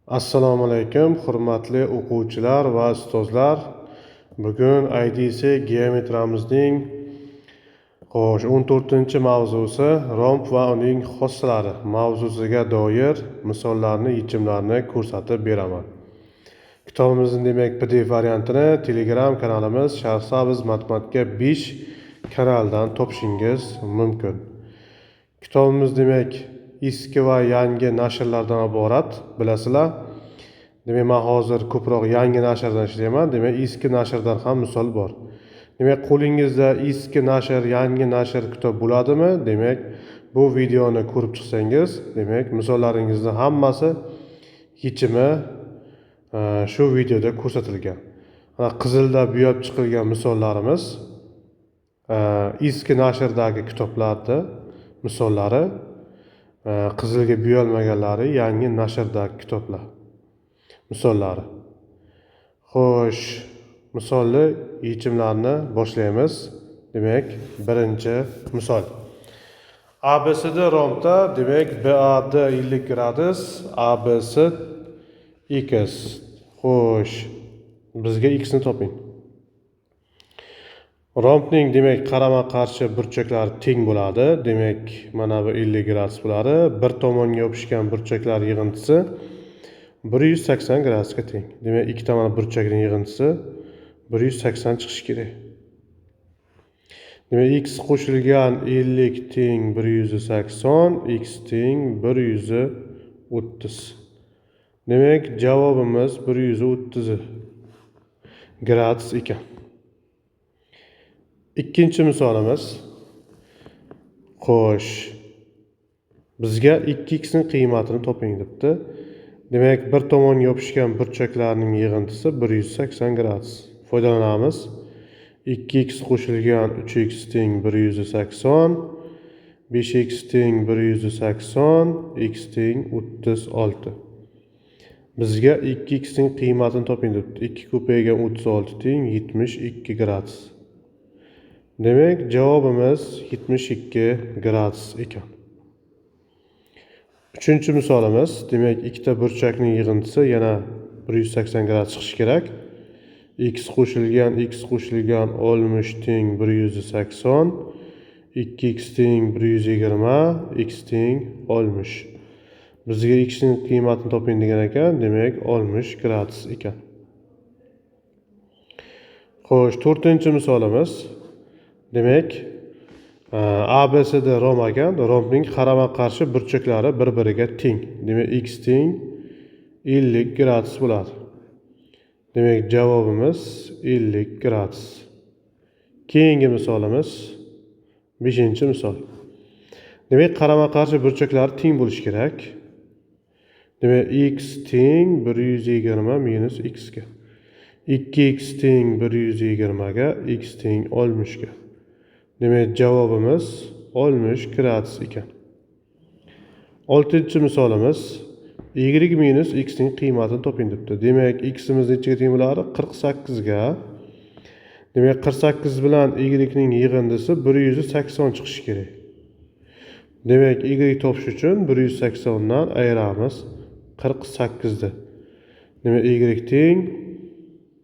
Assalomu alaykum, hurmatli o'quvchilar va ustozlar. Bugun IDC geometrimizning 14-mavzusi romb va uning xossalari mavzusiga doir misollarni, yechimlarni ko'rsatib beraman. Kitobimizning demak PDF variantini Telegram kanalimiz Sharsabiz Matematika 5 kanalidan topishingiz mumkin. Kitobimiz demak eski va yangi nashrlardan iborat, bilasizlar. Demak, men hozir ko'proq yangi nashrdan ishlayman. Demak, eski nashrdan ham misol bor. Demak, qo'lingizda eski nashr, yangi nashr kitob bo'ladimi? Demak, bu videoni ko'rib chiqsangiz, demak, misollaringizning hammasi yechimi shu videoda ko'rsatilgan. Qizilda bo'yab chiqilgan misollarimiz eski nashrdagi kitoblarning misollari, qizilga bo'yalmaganlari yangi nashrdagi kitoblar misollari. Xo'sh, misolli yechimlarni boshlaymiz. Demak, birinchi misol. ABCD rombda demak BAD 50 gradus, ABC x. Xo'sh, bizga x ni toping. Rombning demak qarama-qarshi burchaklari teng bo'ladi. Demak, mana bu 50 gradus bo'ladi. Bir tomonga yopishgan burchaklar yig'intisi 180 gradusga teng. Demak, ikki tomon burchakning yig'intisi 180 chiqishi kerak. Demak, x qo'shilgan 50 teng 180, x teng 130. Demak, javobimiz 130 gradus ekan. Ikkinchi misolimiz. Xo'sh, bizga 2x ning qiymatini toping debdi. Demak, bir tomonga yopishgan burchaklarning yig'intisi 180 gradus. Foydalanamiz. 2x qo'shilgan 3x teng 180, 5x teng 180, x teng 36. Bizga 2x ning qiymatini toping debdi. 2 ko'paygan 36 teng 72 gradus. Demak, javobimiz 72 gradus ekan. Uchinchi misolimiz, demak, ikkita burchakning yig'intisi yana 180 gradus chiqishi kerak. X qo'shilgan 60 teng 180, 2x teng 120, x teng 60. Bizga x ning qiymatini toping degan ekan, demak 60 gradus ekan. Xo'sh, to'rtinchi misolimiz. Demak, ABCD romb ekan, rombning qarama-qarshi burchaklari bir-biriga teng. Demak, x teng 50 gradus bo'ladi. Demak, javobimiz 50 gradus. Keyingi misolimiz 5-misol. Demak, qarama-qarshi burchaklari teng bo'lishi kerak. Demak, x teng 120 minus x ga. 2x teng 120 ga, x teng 60 ga. Demak, javobimiz 60 gradus ekan. 6-misolimiz. Y minus x ning qiymatini toping debdi. Demak, x imiz nechaga teng bo'ladi? 48 ga. Demak, 48 bilan y ning yig'indisi 180 chiqishi kerak. Demak, y topish uchun 180 dan ayiramiz 48 ni. Demak, y teng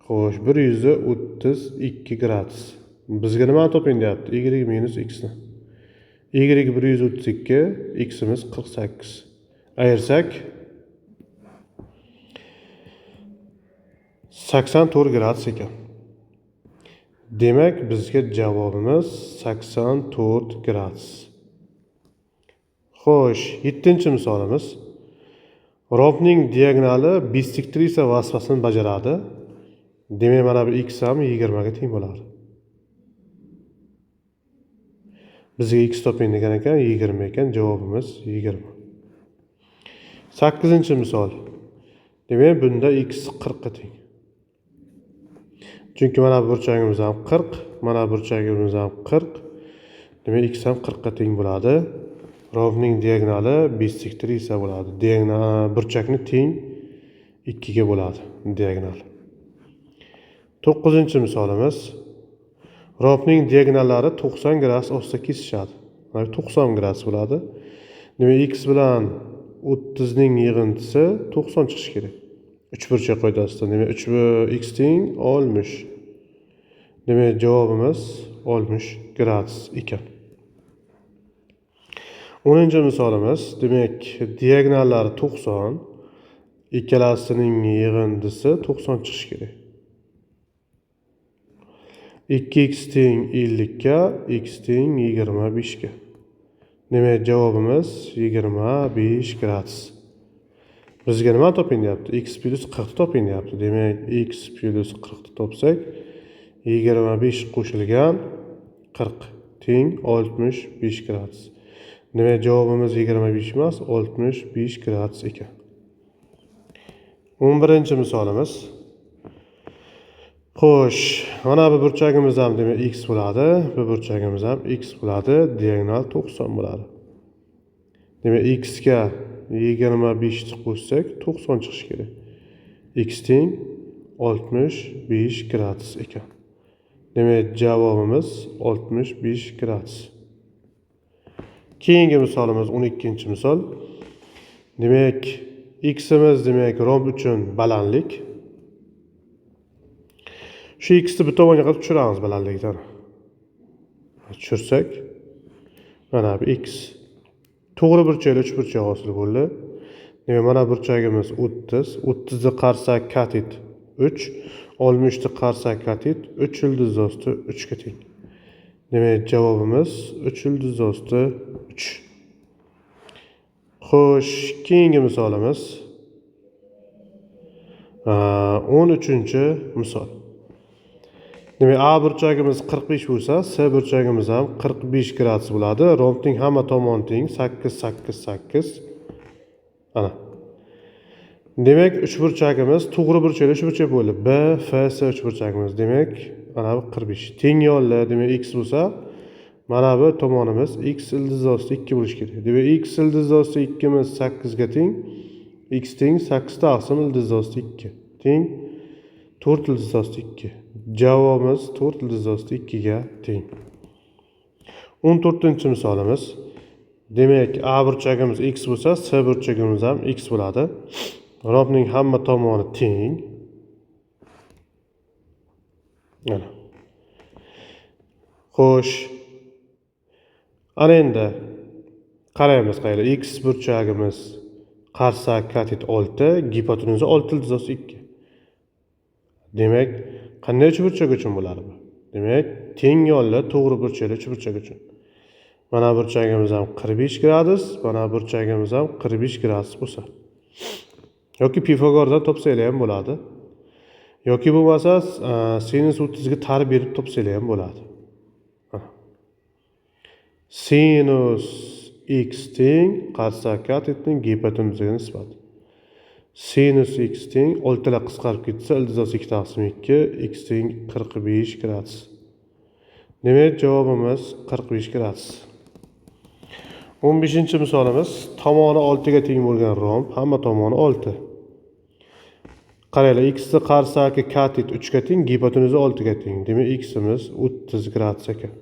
132 gradus. Bizga nima toping deyapti? Y minus x ni. Y 132, x imiz 48. Ayirsak 84 gradus ekan. Demak, bizga javobimiz 84 gradus. Xo'sh, 7-misolimiz. Rombning diagonali bisektrisa vazifasini bajaradi. Demak, mana bu x ham 20 ga teng bo'ladi. Bizga x toping degan ekan, 20 ekan, javobimiz 20. 8-misol. Demak, bunda x 40 ga teng. Chunki mana bu burchagimiz ham 40, mana bu burchagimiz ham 40. Demak, x ham 40 ga teng bo'ladi. Rombning diagonali bisektrisa bo'ladi. Diagonal burchakni teng 2 ga bo'ladi diagonal. 9-misolimiz. Rombning diagonallari 90 gradus ostida kesishadi. 90 gradus bo'ladi. Demak, x bilan 30ning yig'indisi 90 chiqishi kerak. 3 burchak qoidasidan. Demak, 3x teng 60. Demak, javobimiz 60 gradus ekan. 10-misolimiz, demak, diagonallari 90, ikkalasining yig'indisi 90 chiqishi kerak. 2x teng 50 ga, x teng 25 ga. Demak, javobimiz 25 gradus. Bizga nima toping deyapti? X plus 40 toping deyapti. Demak, x plus 40 topsak, 25 qo'shilgan 40 teng 65 gradus. Demak, javobimiz 25 emas, 65 gradus ekan. 11-misolimiz. Xo'sh, mana bu burchagimiz ham demak x bo'ladi, bu burchagimiz ham x bo'ladi, diagonal 90 bo'ladi. Demak, x ga 25 ni qo'shsak 90 chiqishi kerak. X teng 65 gradus ekan. Demak, javobimiz 65 gradus. Keyingi misolimiz 12-misol. Demak, x'imiz demak romb uchun balandlik. Shu x'ni bir tomonga qilib tushiramiz balandlikdan. Tushirsak, mana bu x. To'g'ri burchakli 3 burchak hosil bo'ldi. Demak, mana burchagimiz 30. 30 ni qarsak katit 3, 60 ni qarsak katit 3 ildiz osti 3 ga teng. Demak, javobimiz 3 ildiz osti 3. Xo'sh, keyingi misolimiz 13-misol. Demak, A burchagimiz 45 bo'lsa, S burchagimiz ham 45 gradus bo'ladi. Rombning hamma tomoni teng 8 8 8. Ana. Demak, 3 burchagimiz to'g'ri burchakli 3 burchak bo'ldi. B, F, S 3 burchagimiz. Demak, mana bu 45. Teng yo'llar, demak x bo'lsa, mana bu tomonimiz x ildiz osti 2 bo'lishi kerak. Demak, x ildiz osti 2 imiz 8 ga teng. X teng 8 taqsim ildiz osti 2. Teng 4 ildiz osti 2. Javobimiz 4 ildiz osti 2 ga teng. 14-misolimiz. Demak, A burchagimiz x bo'lsa, S burchagimiz ham x bo'ladi. Rombning hamma tomoni teng. Mana. Xo'sh. Ana endi qaraymiz qayda. X burchagimiz qarsak katit 6, gipotenuza 6 ildiz osti 2. Demak, qanday 3 burchak uchun bo'ladi bu? Demak, teng yo'lli to'g'ri burchakli 3 burchak uchun. Mana burchagimiz ham 45 gradus, mana burchagimiz ham 45 gradus bo'lsa. Yoki Pifagordan topsanglar ham bo'ladi. Yoki bo'lmasa, sinus 30 ga tarif berib topsanglar ham bo'ladi. Sinus x teng qarsak katitning gipotenuzaga nisbat. Sinus x teng 6 lar qisqarib ketsa, ildiz osti 2 taqsim 2, x teng 45 gradus. Demak, javobimiz 45 gradus. 15-misolimiz, tomoni 6 ga teng bo'lgan romb, hamma tomoni 6. Qaranglar, x ni qarsaki katit 3 ga teng, gipotenuza 6 ga teng. Demak, x'imiz 30 gradus ekan.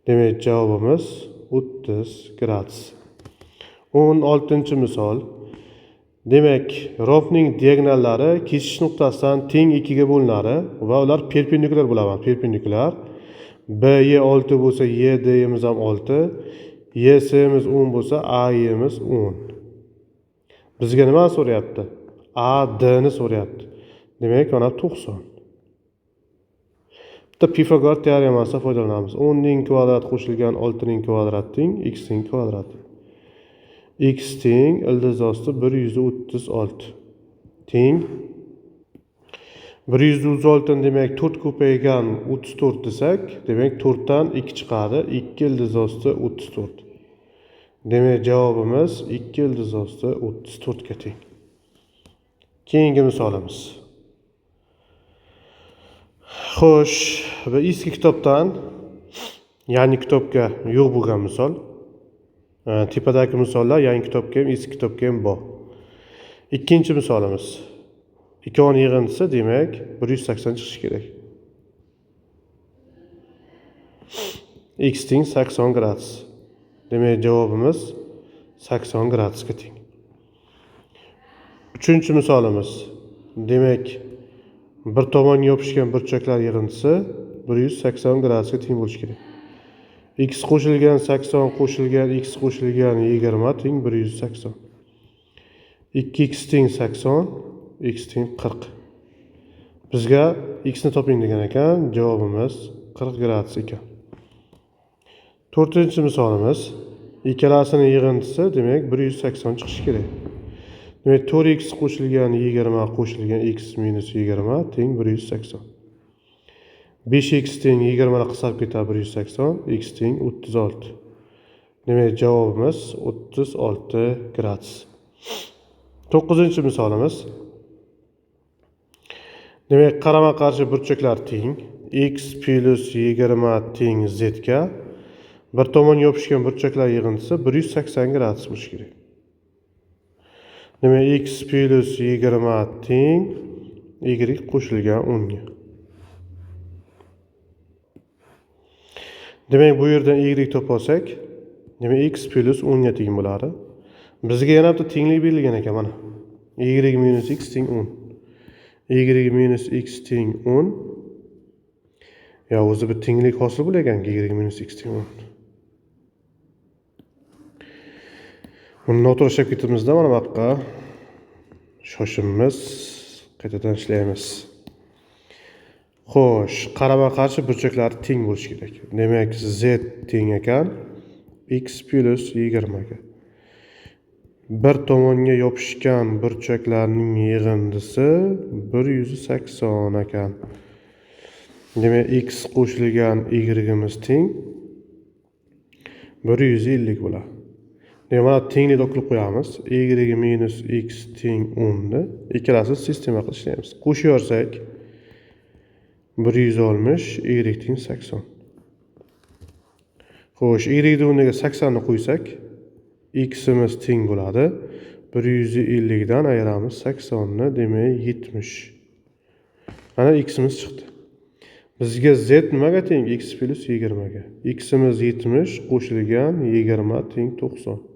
Demak, javobimiz 30 gradus. 16-misol. Demak, rombning diagonallari kesish nuqtasidan teng 2 ga bo'linadi va ular perpendikulyar bo'ladi. Perpendikulyar. BY6 bo'lsa, YD'miz ham 6. YS'miz 10 bo'lsa, AY'miz 10. Bizga nima so'rayapti? ADni so'rayapti. Demak, mana 90. Bitta Pifagor teoremasidan foydalanamiz. 10 ning kvadrati qo'shilgan 6 ning kvadrati teng x ning kvadrati. X teng ildiz osti 136 teng 136 demak 4 ko'paygan 34 desak, demak 4 dan 2 chiqadi. 2 ildiz osti 34. Demak, javobimiz 2 ildiz osti 34 ga teng. Keyingi misolimiz. Xo'sh, bu eski kitobdan yangi kitobga yo'q bo'lgan misol. Tepadagi misollar yangi kitobga ham, eski kitobga ham bor. Ikkinchi misolimiz. Ikkovini yig'indisi demak 180 chiqishi kerak. X teng 80 gradus. Demak, javobimiz 80 gradusga teng. Uchinchi misolimiz. Demak, bir tomonga yopishgan burchaklar yig'indisi 180 gradusga teng bo'lishi kerak. X qo'shilgan 80 qo'shilgan x qo'shilgan 20 teng 180. 2x teng 80, x teng 40. Bizga x ni toping degan ekan, javobimiz 40 gradus ekan. To'rtinchi misolimiz. Ikkalasining yig'indisi demak 180 chiqishi kerak. Demak 4x qo'shilgan 20 qo'shilgan x minus 20 teng 180. 5x teng 20 ni qisqarib ketadi 180, x teng 36. Demak javobimiz 36 gradus. 9-chi misolimiz. Demak qarama-qarshi burchaklar teng. X plus 20 teng z ga bir tomon yopishgan burchaklar yig'indisi 180 gradus bo'lishi kerak. Demak x plus 20 teng y qo'shilgan 10 ga. Demak bu yerdan y topib olsak, demak x plus 10 ga teng bo'ladi. Bizga yana bitta tenglik berilgan ekan mana. Y minus x teng 10. Y minus x teng 10. Ya o'zi bir tenglik hosil bo'lar ekan, y minus x teng 10. Buni noto'g'ri ketimizda mana bu yoqqa shoshimiz, qaytadan ishlaymiz. Xo'sh, qarama-qarshi burchaklar teng bo'lishi kerak. Demak, z teng ekan x plus 20 ga. Bir tomonga yopishgan burchaklarning yig'indisi 180 ekan. Demak, x qo'shilgan y-imiz teng 150 bo'ladi. Demak, mana tenglikni olib qo'yamiz. Y minus x teng 10 ni ikkalasini sistema qilib ishlaymiz. Qo'shayorsak 160, y teng 80. Xo'sh, y o'rniga 80 ni qo'ysak, x'imiz teng bo'ladi. 150 dan ayiramiz 80 ni, demak 70. Mana x'imiz chiqdi. Bizga z nimaga teng? X plus 20 ga. X'imiz 70 qo'shilgan 20 teng 90.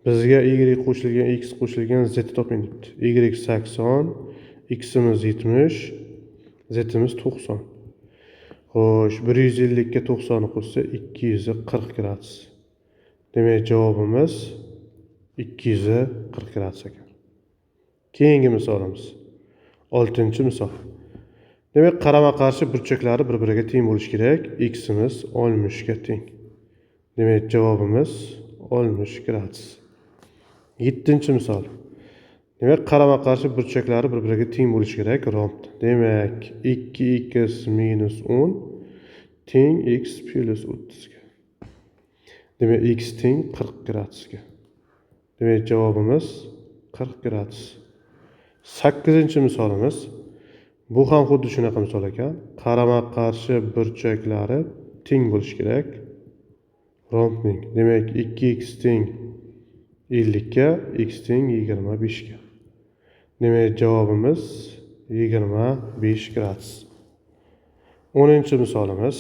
Bizga y qo'shilgan x qo'shilgan z toping debdi. Y 80, x'imiz 70, z'imiz 90. Xo'sh, 150 ga 90 ni qo'shsa 240 gradus. Demak javobimiz 240 gradus ekan. Keyingi misolimiz. 6-misol. Demak, qarama-qarshi burchaklari bir-biriga teng bo'lishi kerak. X'imiz 60 ga teng. Demak, javobimiz 60 gradus. 7-misol. Demak, qarama-qarshi burchaklari bir-biriga teng bo'lishi kerak romb. Demak, 2x minus 10 teng x plus 30 ga. Demak, x teng 40 gradusga. Demak, javobimiz 40 gradus. 8-misolimiz. Bu ham xuddi shunaqa misol ekan. Qarama-qarshi burchaklari teng bo'lishi kerak rombning. Demak, 2x teng 50 ga, x teng 25 ga. Demak, javobimiz 25 gradus. 10-misolimiz.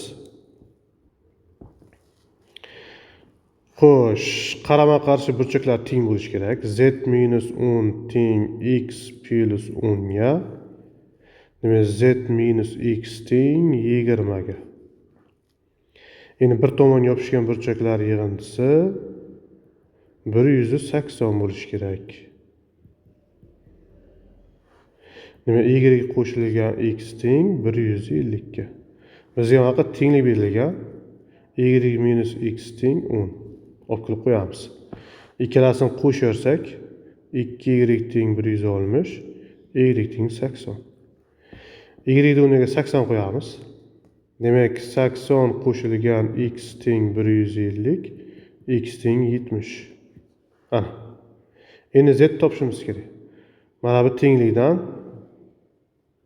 Xo'sh, qarama-qarshi burchaklar teng bo'lishi kerak. Z minus 10 teng x plus 10 ga. Demak, z minus x teng 20 ga. Endi bir tomon yopishgan burchaklar yig'indisi 180 bo'lishi kerak. Demak, y qo'shilgan x teng 150 ga. Bizga mana bu tenglik berilgan. Y minus x teng 10. Olib kelib qo'yamiz. Ikkalasini qo'sharsak 2y teng 160, y teng 80. Y o'rniga 80 qo'yamiz. Demak, 80 qo'shilgan x teng 150, x teng 70. Ana. Endi z topishimiz kerak. Mana bu tenglikdan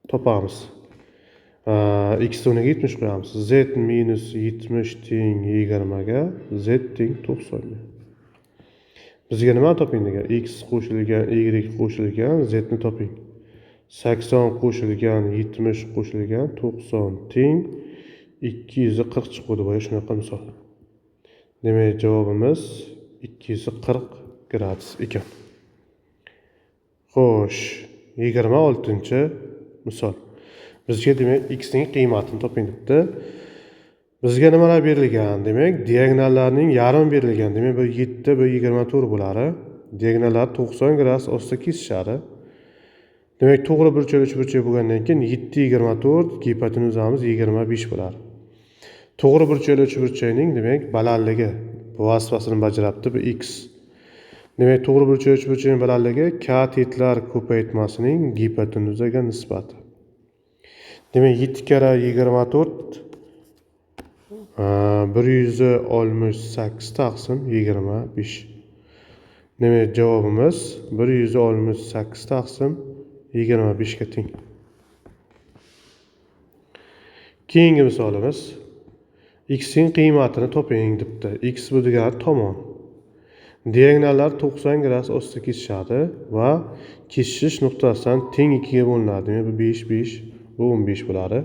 topamiz. X o'rniga 70 qo'yamiz. Z minus 70 teng 20 ga, z teng 90 ga. Bizga nima toping degan? X qo'shilgan, y qo'shilgan, z ni toping. 80 qo'shilgan, 70 qo'shilgan, 90 teng 240 chiqadi. Boya shunaqa misol. Demak, javobimiz 240 gradus ekan. Xo'sh, 26-misol. Bizga demak x ning qiymatini toping debdi. Bizga nimalar berilgan? Demak, diagonallarning yarmi berilgan. Demak, bu 7, bu 24 bo'ladi. Diagonallar 90 gradus ostida kesishadi. Demak, to'g'ri burchak uchburchak bo'lgandan keyin 7 24 gipotenuzamiz 25 bo'ladi. To'g'ri burchakli uchburchakning demak balandligi vazifasini bajaribdi bu x. Demak, to'g'ri burchak uchburchakning balandligi katetlar ko'paytmasining gipotenuzaga nisbati. Demak, 7 kara 24 168 taqsim 25. Demak, javobimiz 168 taqsim 25 ga teng. Keyingi misolimiz x ning qiymatini toping debdi. X bu degani tomon. Diagonallar 90 gradus ostida kesishadi va kesishish nuqtasidan teng 2 ga bo'linadi. Demak, bu 5 5 bu 15 bo'ladi.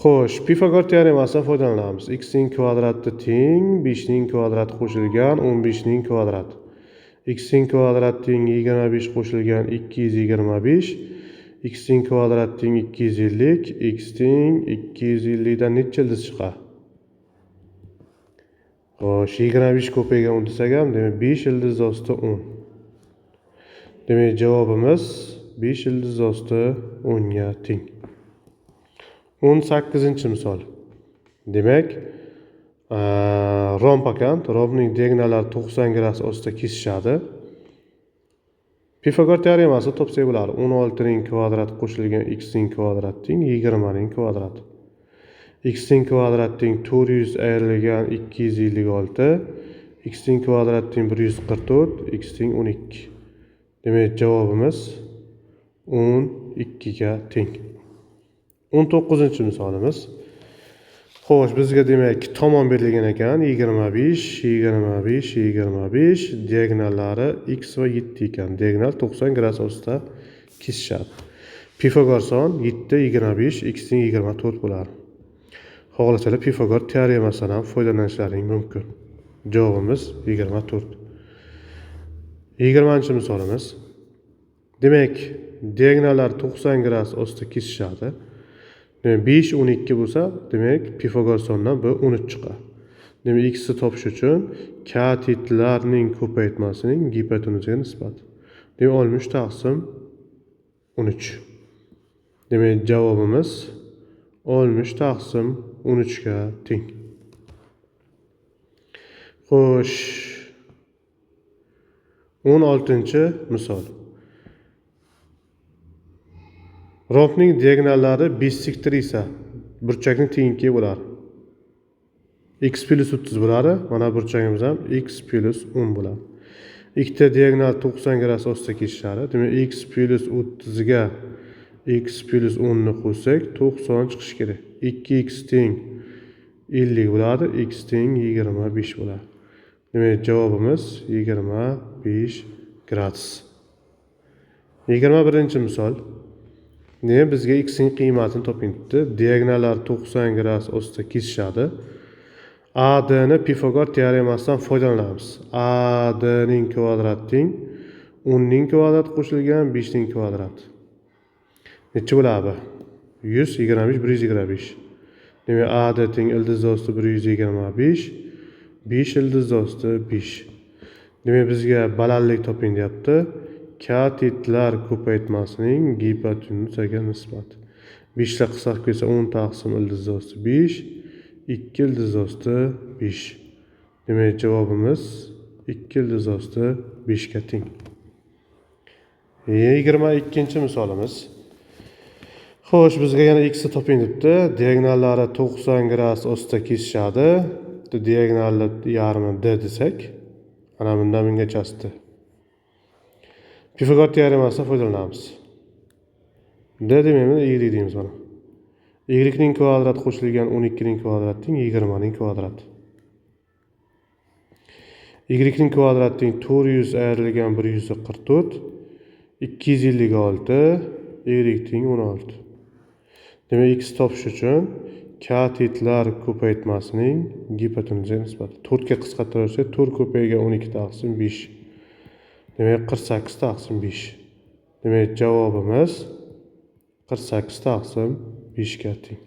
Xo'sh, Pifagor teoremasidan foydalanamiz. X ning kvadrati teng 5 ning kvadrati qo'shilgan 15 ning kvadrati. X ning kvadrati teng 25 qo'shilgan 225. X ning kvadrati teng 250. X teng 250 dan necha ildiz chiqadi? Xo'sh, 25 ko'paygan 10 desak ham, demak 5 ildiz ostida 10. Demak, javobimiz 5 ildiz ostida 10 ga teng. 18-misol. Demak, romb ekan, rombning diagonallari 90 gradus ostida kesishadi. Pifagor teoremasi topsak bo'ladi. 16 ning kvadrati qo'shilgan x ning kvadrati teng 20 ning kvadrati. X ning kvadrati teng 400 ayrilgan 256. X ning kvadrati teng 144, x teng 12. Demak, javobimiz 12 ga teng. 19-misolimiz. Xo'sh, bizga demak tomon berilgan ekan, 25, 25, 25, diagonallari x va 7 ekan. Diagonal 90 gradus ostida kesishadi. Pifagor son 7, 25, x teng 24 bo'ladi. Xohlasalar Pifagor teoremasidan ham foydalanishlaring mumkin. Javobimiz 24. 20-misolimiz. Demak, diagonallar 90 gradus ostida kesishadi. 5 12 bo'lsa, demak Pifagor sondan bu 13 chiqadi. Demak, x ni topish uchun katetlarning ko'paytmasining gipotenuzaga nisbati. Demak, 60 taqsim 13. Demak, javobimiz 60 taqsim 13 ga teng. Xo'sh, 16-misol. Rombning diagonallari bisektor esa burchakning tengiga bo'ladi. X plus 30 bo'ladi. Mana burchagimiz ham x plus 10 bo'ladi. Ikkita diagonal 90 gradus ostida kesishadi. Demak, x plus 30 ga x plus 10 ni qo'shsak 90 chiqishi kerak. 2x teng 50 bo'ladi. X teng 25 bo'ladi. Demak, javobimiz 25 gradus. 21-misol. Demak, bizga x ning qiymatini toping debdi. Diagonallar 90 gradus ostida kesishadi. AD ni Pifagor teoremasidan foydalanamiz. AD ning kvadrati teng 10 ning kvadrati qo'shilgan 5 ning kvadrati. Necha bo'ladi? 125, 125. Demak, AD teng ildiz ostida 125, 5 ildiz ostida 5. Demak, bizga balandlik toping deyapti. Katetlar ko'paytmasining gipotenuzaga nisbati. 5 lar qisqarib ketsa 10 taqsim ildiz ostida 5, 2 ildiz ostida 5. Demak, javobimiz 2 ildiz ostida 5 ga teng. 22-misolimiz. Xo'sh, bizga yana x ni toping debdi. Diagonallari 90 gradus ostida kesishadi. Diagonalni yarmi d desak, ana bundan bungachasida. Pifagor teoremasidan foydalanamiz. D demaymiz, y deymiz mana. Y ning kvadrati qo'shilgan 12 ning kvadrati teng 20 ning kvadrati. Y ning kvadrati teng 400 ayrilgan 144, 256, y teng 16. Demak, x topish uchun katetlar ko'paytmasining gipotenuzaga nisbati. 4 ga qisqartirsak 4 ko'paygan 12 taqsim 5. Demek 48 taqsim 5. Demek javobimiz 48 taqsim 5 ga teng.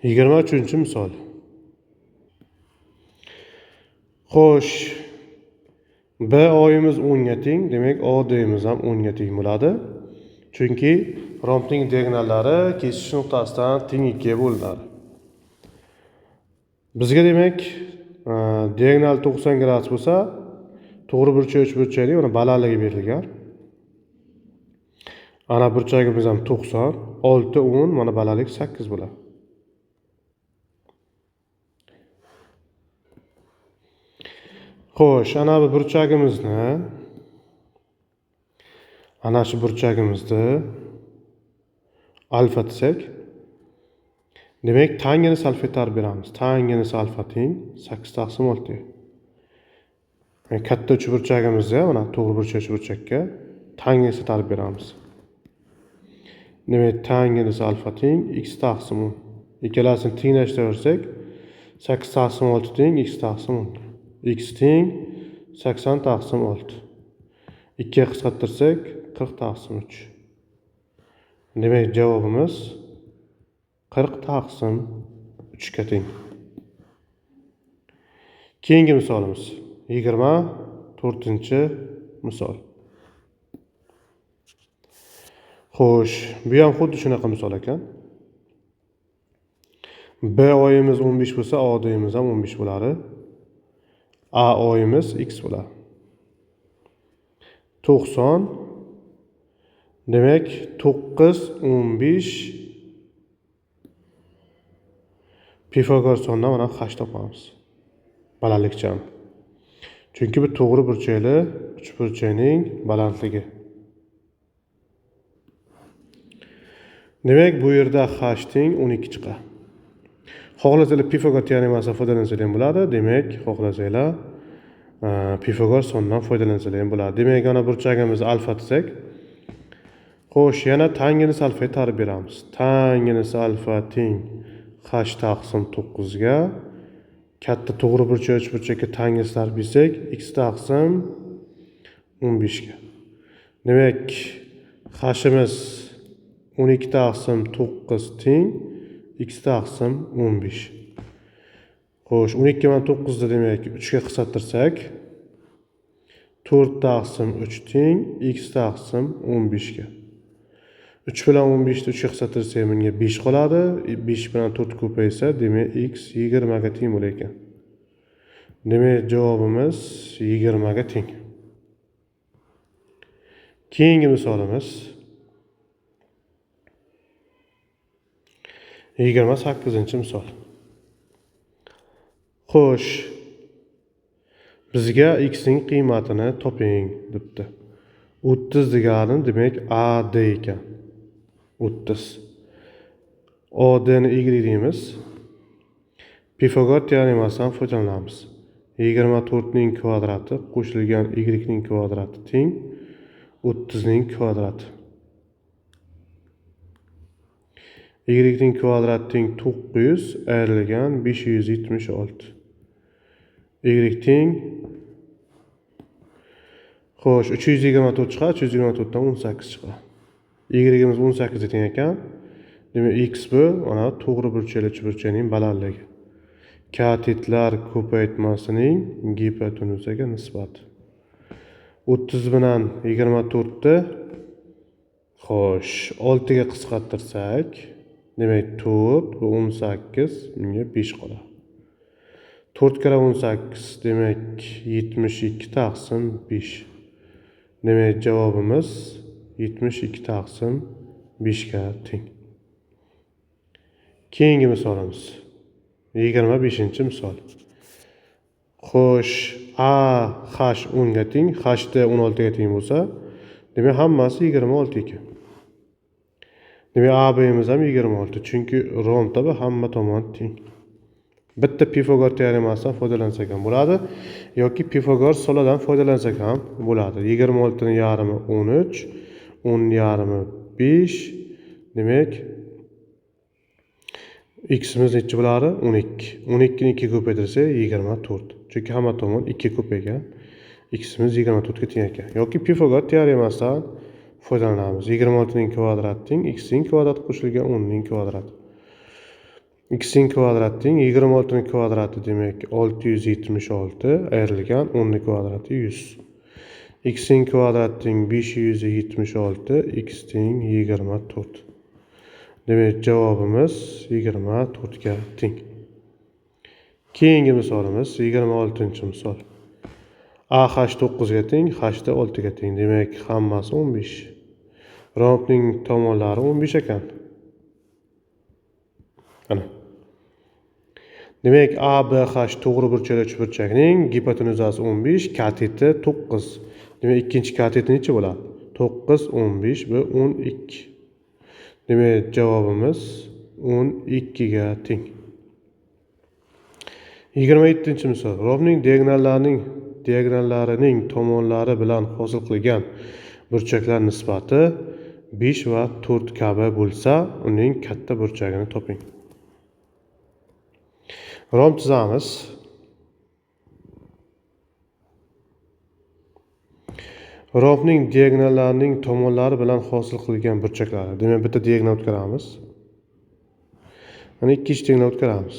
23-misol. Xo'sh, B oyimiz 10 ga teng, demak A deyimiz ham 10 ga teng bo'ladi. Chunki rompning diagonallari kesish nuqtasidan teng 2 ga bo'linadi. Bizga demak diagonal 90 gradus bo'lsa, to'g'ri burchak uchburchakning mana balandligi berilgan. Ana burchagimiz ham 90, 6 10 mana balandlik 8 bo'ladi. Xo'sh, ana bu burchagimizni ana shu burchagimizni alfa desak, demak tangens alfa tarib beramiz. Tangens alfa teng 8 taqsim 6. Yani katta uchburchagimizga mana to'g'ri burchak uchburchakka tangens tarib beramiz. Demak tangens alfa teng x taqsim 10. Ikkalasini tenglashtirsak 8 taqsim 6 teng x taqsim 10. X teng 80 taqsim 6. 2 ga qisqartirsak 40 taqsim 3. Demak javobimiz 40 taqsim 3 ga teng. Keyingi misolimiz 24-misol. Xo'sh, bu ham xuddi shunaqa misol ekan. B oyimiz 15 bo'lsa, A oyimiz ham 15 bo'ladi. A oyimiz x bo'ladi. 90 demak 9 15 Pifagor sondan mana h topamiz. Balandlikchani. Chunki bu to'g'ri burchakli uchburchakning balandligi. Demak bu yerda h teng 12 chiqadi. Xohlasanglar Pifagor teoremasidan foydalansangiz ham bo'ladi. Demak, xohlasanglar Pifagor sondan foydalansangiz ham bo'ladi. Demak, ana burchagimizni alfa desak, xo'sh, yana tangens alfa tarib beramiz. Tangens alfa teng h taqsim 9 ga katta to'g'ri burchak uchburchakka tangens tarib bersak, x taqsim 15 ga. Demak, h'imiz 12 taqsim 9 teng x taqsim 15. Xo'sh, 12 bilan 9 ni demak 3 ga qisqartirsak 4 taqsim 3 teng x taqsim 15 ga. 3 bilan 15 ni 3 ga qisqartirsak bunga 5 qoladi. 5 bilan 4 ko'paysa, demak x 20 ga teng bo'lar ekan. Demak javobimiz 20 ga teng. Keyingi misolimiz 28-misol. Xo'sh, bizga x ning qiymatini toping debdi. 30 degani demak AD ekan. 30. AD ni y deymiz. Pifagor teoremasidan foydalanamiz. 24 ning kvadrati qo'shilgan y ning kvadrati teng 30 ning kvadrati. Y ning kvadrati teng 900 ayrilgan 576. Y teng xo'sh 324 chiqadi, 324 dan 18 chiqadi. Y'imiz 18 ga teng ekan. Demak x bu mana to'g'ri burchakli uchburchakning balandligi. Katetlar ko'paytmasining gipotenuzaga nisbati. 30 bilan 24 ni xo'sh 6 ga qisqartirsak, demak 4 bu 18, bunga 5 qoladi. 4 kira 18 demak 72 taqsim 5. Demak javobimiz 72 taqsim 5 ga teng. Keyingi misolimiz 25-misol. Xo'sh, A h 10 ga teng, h da 16 ga teng bo'lsa, demak hammasi 26 ekan. Demak A B'imiz ham 26, chunki rompda bu hamma tomon teng. Bitta Pifagor teoremasidan foydalansak ham bo'ladi yoki Pifagor soladan foydalansak ham bo'ladi. 26 ning yarmi 13, 10 ning yarmi 5. Demak x'imiz necha bo'ladi? 12. 12 ni 2 ga ko'paytirsak 24. Chunki hamma tomon 2 ko'paygan. x'imiz 24 ga teng ekan. Yoki Pifagor teoremasidan foydalanamiz. 26 ning kvadrati teng x ning kvadrati qo'shilgan 10 ning kvadrati. X ning kvadrati teng 26 ning kvadrati demak 676 ayrilgan 10 ning kvadrati 100. X ning kvadrati teng 576, x teng 24. Demak javobimiz 24 ga teng. Keyingi misolimiz 26-misol. A h 9 ga teng, h da 6 ga teng. Demak, hammasi 15. Rompning tomonlari 15 ekan. Ana. Demak, A, B, H to'g'ri burchakli uchburchakning gipotenuzasi 15, kateti 9. Demak, ikkinchi kateti necha bo'ladi? 9, 15 va 12. Demak, javobimiz 12 ga teng. 27-misol. Rompning diagonallarining tomonlari bilan hosil qilgan burchaklar nisbati 5 va 4 kabi bo'lsa, uning katta burchagini toping. Romb chizamiz. Rompning diagonallarining tomonlari bilan hosil qilgan burchaklari. Demak, bitta diagonal o'tkazamiz. Mana ikkinchi diagonal o'tkazamiz.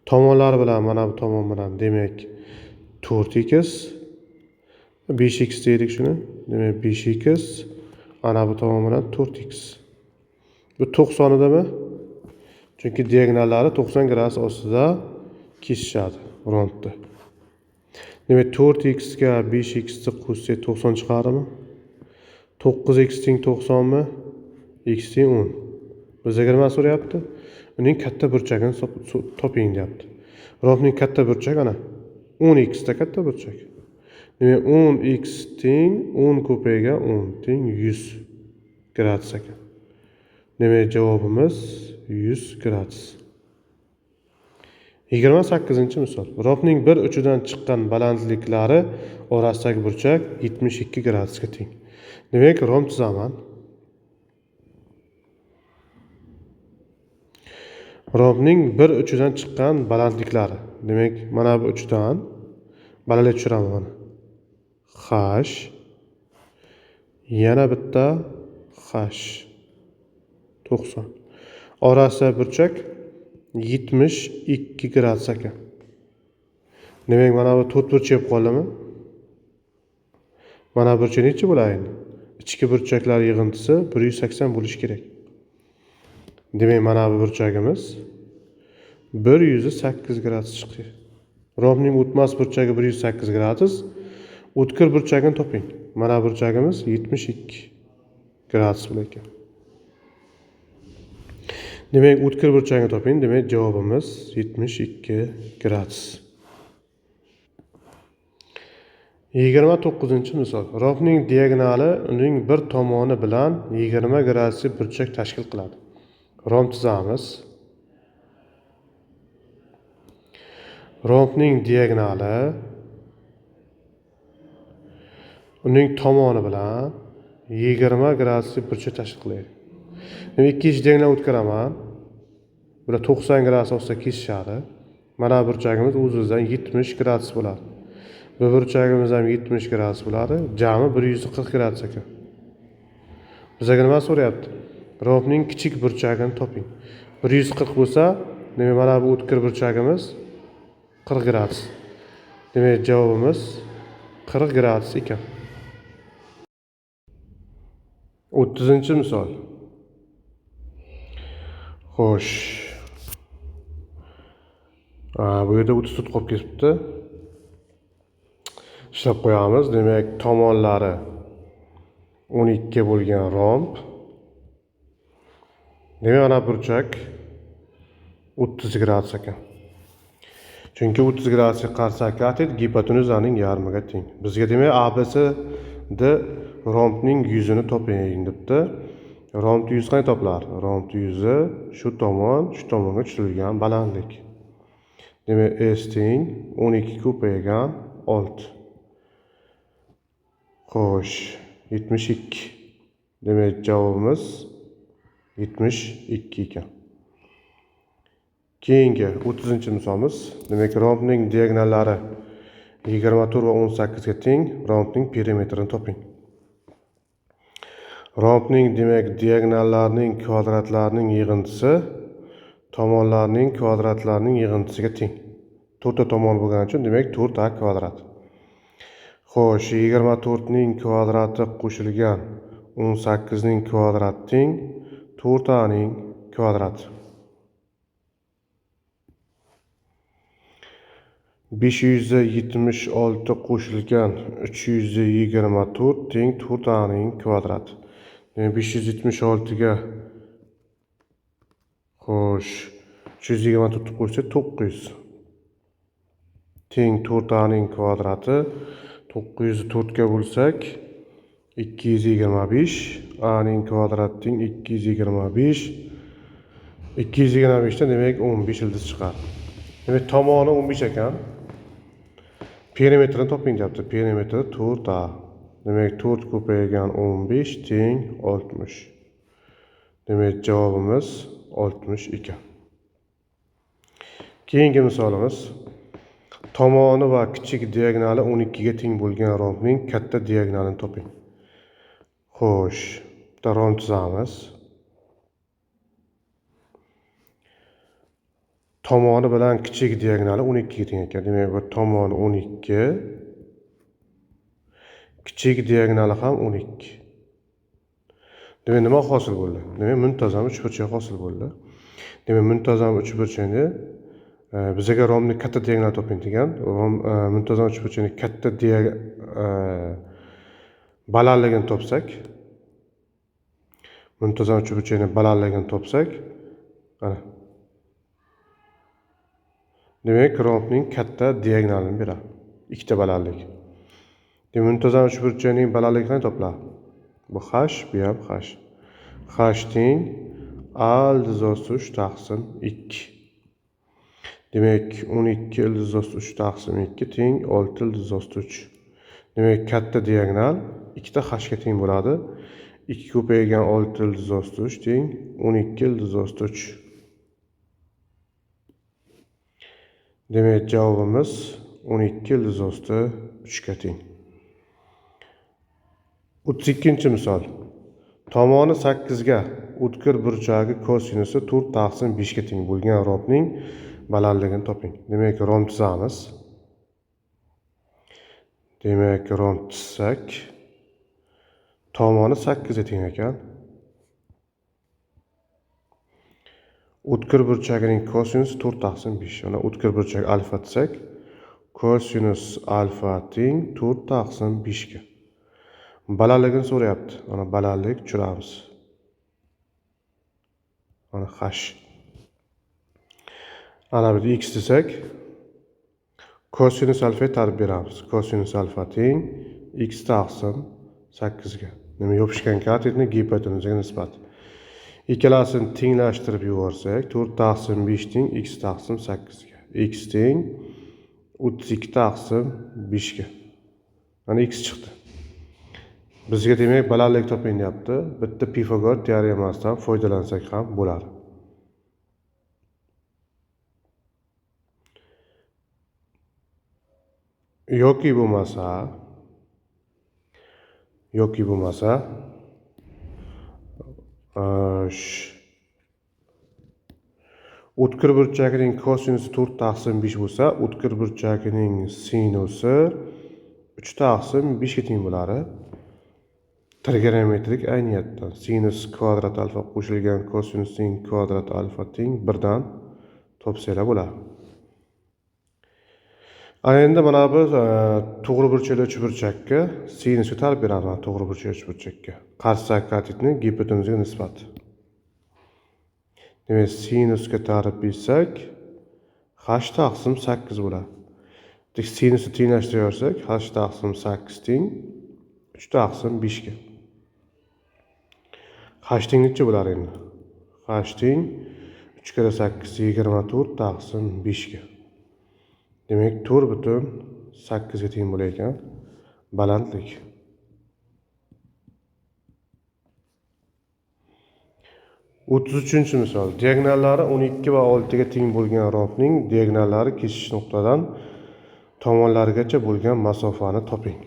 Tomonlari bilan mana bu tomon bilan demak 4x 5x deylik shuni. Demak 5x ana bu tomon bilan 4x. Bu 90 idimi? Chunki diagonallari 90 gradus ostida kesishadi rompda. Demak 4x ga 5x ni qo'shsak 90 chiqadimi? 9x teng 90 mi? X teng 10. Bizga nima so'rayapti? Uning katta burchagini toping deyapti. Rompning katta burchagi ana 10x da katta burchak. Demak 10x teng 10 ko'paygan 10 teng 100 gradus ekan. Demak javobimiz 100 gradus. 28-misol. Rompning bir uchidan chiqqan balandliklari orasidagi burchak 72 gradusga teng. Demak, romb chizaman. Rompning bir uchidan chiqqan balandliklari. Demak, mana bu uchidan balandlik tushiraman mana. H yana bitta H 90. Orasidagi burchak 72 gradus ekan. Demak, mana bu to'rt burchak bo'lib qoldimi? Mana burchak necha bo'ladi? Ichki burchaklar yig'intisi 180 bo'lishi kerak. Demak, mana bu burchagimiz 108 gradus chiqdi. Rompning o'tmas burchagi 108 gradus. O'tkir burchagini toping. Mana burchagimiz 72 gradus bo'lar ekan. Demak, o'tkir burchagini toping. Demak, javobimiz 72 gradus. 29-misol. Rompning diagonali uning bir tomoni bilan 20 gradusli burchak tashkil qiladi. Romb chizamiz. Rompning diagonali uning tomoni bilan 20 gradusli burchak tashkil qiladi. Demak, ikkinchi diagonal o'tkaraman. Bular 90 gradus ostida kesishadi. Mana burchagimiz o'zidan 70 gradus bo'ladi. Bu burchagimiz ham 70 gradus bo'ladi. Jami 140 gradus ekan. Bizga nima so'rayapti? Rompning kichik burchagini toping. 140 bo'lsa, demak mana bu o'tkir burchagimiz 40 gradus. Demak, javobimiz 40 gradus ekan. 30-misol. Xo'sh. Bu yerda 34 qolib ketibdi. Ishlab qo'yamiz. Demak, tomonlari 12 bo'lgan romb. Demak, ana burchak 30 gradus ekan. Chunki 30 gradusga qarshi katet gipotenuzaning yarmiga teng. Bizga demak ABC da rompning yuzini toping debdi. Romb yuzi qanday topilar? Romb yuzi shu tomonga tushirilgan balandlik. Demak, S teng 12 ko'paygan 6. Xo'sh, 72. Demak, javobimiz 72 ekan. Keyingi 30-misolimiz. Demak, rompning diagonallari 24 va 18 ga teng rombning perimetrini toping. Rombning demak diagonallarning kvadratlarining yig'indisi tomonlarning kvadratlarining yig'indisiga teng. 4 ta tomon bo'lgani uchun demak 4a kvadrat. Xo'sh, 24 ning kvadrati qo'shilgan 18 ning kvadrati teng 4a ning kvadrati. 576 qo'shilgan 324 teng 4a ning kvadrati. 576 ga xo'sh 324 qo'shsak 900 teng 4a ning kvadrati. 900 4 ga bo'lsak 225, a ning kvadrati teng 225. 225 dan demak 15 ildiz chiqadi. Demak tomoni 15 ekan. Perimetrini toping deyapti. Perimetri 4a. Demak 4 ko'paygan 15 teng 60. Demak javobimiz 60 ekan. Keyingi misolimiz tomoni va kichik diagonali 12 ga teng bo'lgan rombning katta diagonalini toping. Xo'sh, bitta romb chizamiz. Tomoni bilan kichik diagonali 12 ga teng ekan. Demak bu tomoni 12, kichik diagonali ham 12. Demak nima hosil bo'ldi? Demak muntazam uchburchak hosil bo'ldi. Demak muntazam uchburchakni bizga rombning katta diagonalini toping degan. Muntazam uchburchakning katta balandligini topsak, muntazam uchburchakning balandligini topsak, mana demak rombning katta diagonalini beradi. Ikkita balandlik. Demak muntazam uchburchakning balandligini qanday topiladi? Bu h, bu ham h. H teng a ildiz osti 3 taqsim 2. Demak 12 ildiz osti 3 taqsim 2 teng 6 ildiz osti 3. Demak katta diagonal ikkita h ga teng bo'ladi. 2 ko'paygan 6 ildiz osti 3 teng 12 ildiz osti 3. Demak javobimiz 12 ildiz osti 3 ga teng. 32-misol. Tomoni 8 ga o'tkir burchagi kosinusi 4 taqsim 5 ga teng bo'lgan rombning balandligini toping. Demak romb chizamiz. Demak romb chizsak tomoni 8 ga teng ekan. O'tkir burchagining kosinusi 4 taqsim 5. Mana o'tkir burchak alfa desak, kosinus alfa teng 4 taqsim 5 ga. Balandligini so'rayapti. Mana balandlik tushiramiz. Mana h. Ana bu x desak, kosinus alfa tarib beramiz. Kosinus alfa teng x taqsim 8 ga. Nima yopishgan katetning gipotenuzaga nisbat. Ikkalasini tenglashtirib yuborsak, 4 taqsim 5 teng x taqsim 8 ga. X teng 32 taqsim 5 ga. Mana x chiqdi. Bizga demak balandlik toping deyapti. Bitta Pifagor teoremasidan foydalansak ham bo'ladi. Yoki bo'lmasa o'tkir burchagining kosinusi 4 taqsim 5 bo'lsa, o'tkir burchagining sinusi 3 taqsim 5 ga teng bo'ladi. Trigonometrik ayniyatdan sinus kvadrat alfa qo'shilgan kosinusning kvadrat alfa teng 1 dan topsanglar bo'ladi. Ana endi mana bu to'g'ri burchakli uchburchakka sinusga tarib beradi. To'g'ri burchakli uchburchakka qarshi katetning gipotenuzaga nisbat. Demak sinusga tarib bersak h taqsim 8 bo'ladi. Sinusni tenglashtiraversak h taqsim 8 teng 3 taqsim 5 ga. H teng necha bo'lar endi? H teng 3 kere 8 24 taqsim 5 ga. Demak 4,8 ga teng bo'lar ekan balandlik. O'ttiz misol. Diagonallari 12 va 6 ga teng bo'lgan rombning diagonallari kesishish nuqtadan tomonlarigacha bo'lgan masofani toping.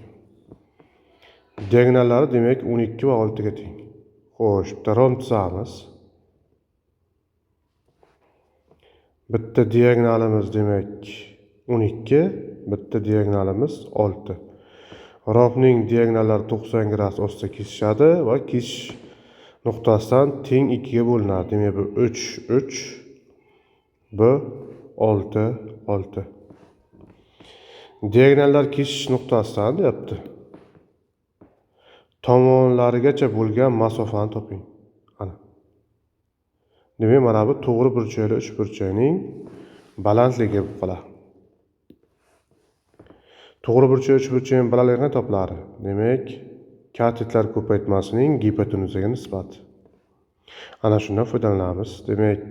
Diagonallari demak 12 va 6 ga teng. Xo'sh, bitta rom tuzamiz. Bitta diagonalimiz demak 12, bitta diagonalimiz 6. Rompning diagonallari 90 gradus ostida kesishadi va kesish nuqtasidan teng 2 ga bo'linadi. Demak bu 3 3, bu 6 6. Diagonallar keshish nuqtasidan deyapti. Tomonlarigacha bo'lgan masofani toping. Ana. Demak, mana bu to'g'ri burchakli uchburchakning balandligi bo'lib qoladi. To'g'ri burchak uchburchakning balandligi topiladi. Demak, katetlar ko'paytmasining gipotenuzaga nisbati. Ana shundan foydalanamiz. Demak,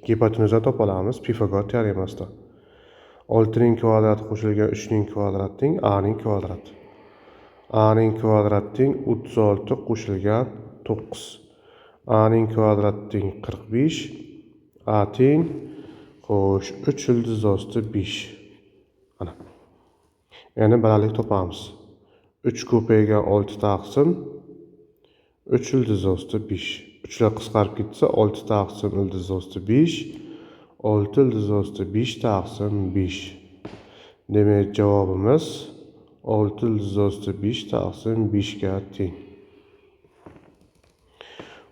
gipotenuzani topa olamiz Pifagor teoremasidan. 6 ning kvadrati qo'shilgan 3 ning kvadrati teng a ning kvadrati. A ning kvadrati teng 36 qo'shilgan 9. A ning kvadrati teng 45. A teng xo'sh 3 ildiz osti 5. Ana. Yana balandlik topamiz. 3 ko'paygan 6 taqsim 3 ildiz osti 5. 3 lar qisqarib ketsa 6 taqsim ildiz osti 5. 6 ildiz osti 5 taqsim 5. Demak, javobimiz 6 ildiz osti 5 taqsim 5 ga teng.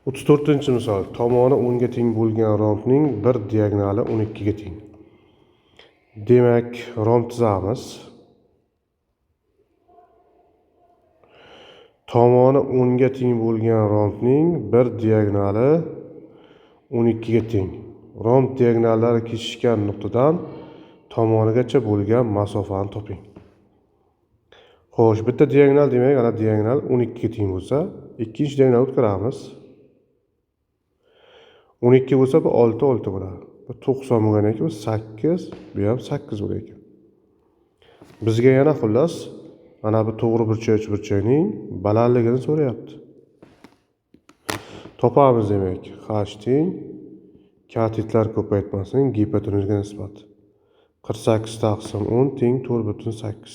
34-misol. Tomoni 10 ga teng bo'lgan rompning bir diagonali 12 ga teng. Demak, romb tuzamiz. Tomoni 10 ga teng bo'lgan rompning bir diagonali 12 ga teng. Romb diagonallari kesishgan nuqtadan tomonigacha bo'lgan masofani toping. Xo'sh, bitta diagonal demak, ana diagonal 12 ga teng bo'lsa, ikkinchi diagonal o'tkazamiz. 12 bo'lsa, bu 6 6 bo'ladi. Bu 90 bo'lgan ekan, bu 8, bu ham 8 bo'lar ekan. Bizga yana xullas mana bu to'g'ri burchak uchburchakning balandligini so'rayapti. Topamiz demak. H teng katetlar ko'paytmasining gipotenuzaga nisbati. 48 taqsim 10 teng 4,8.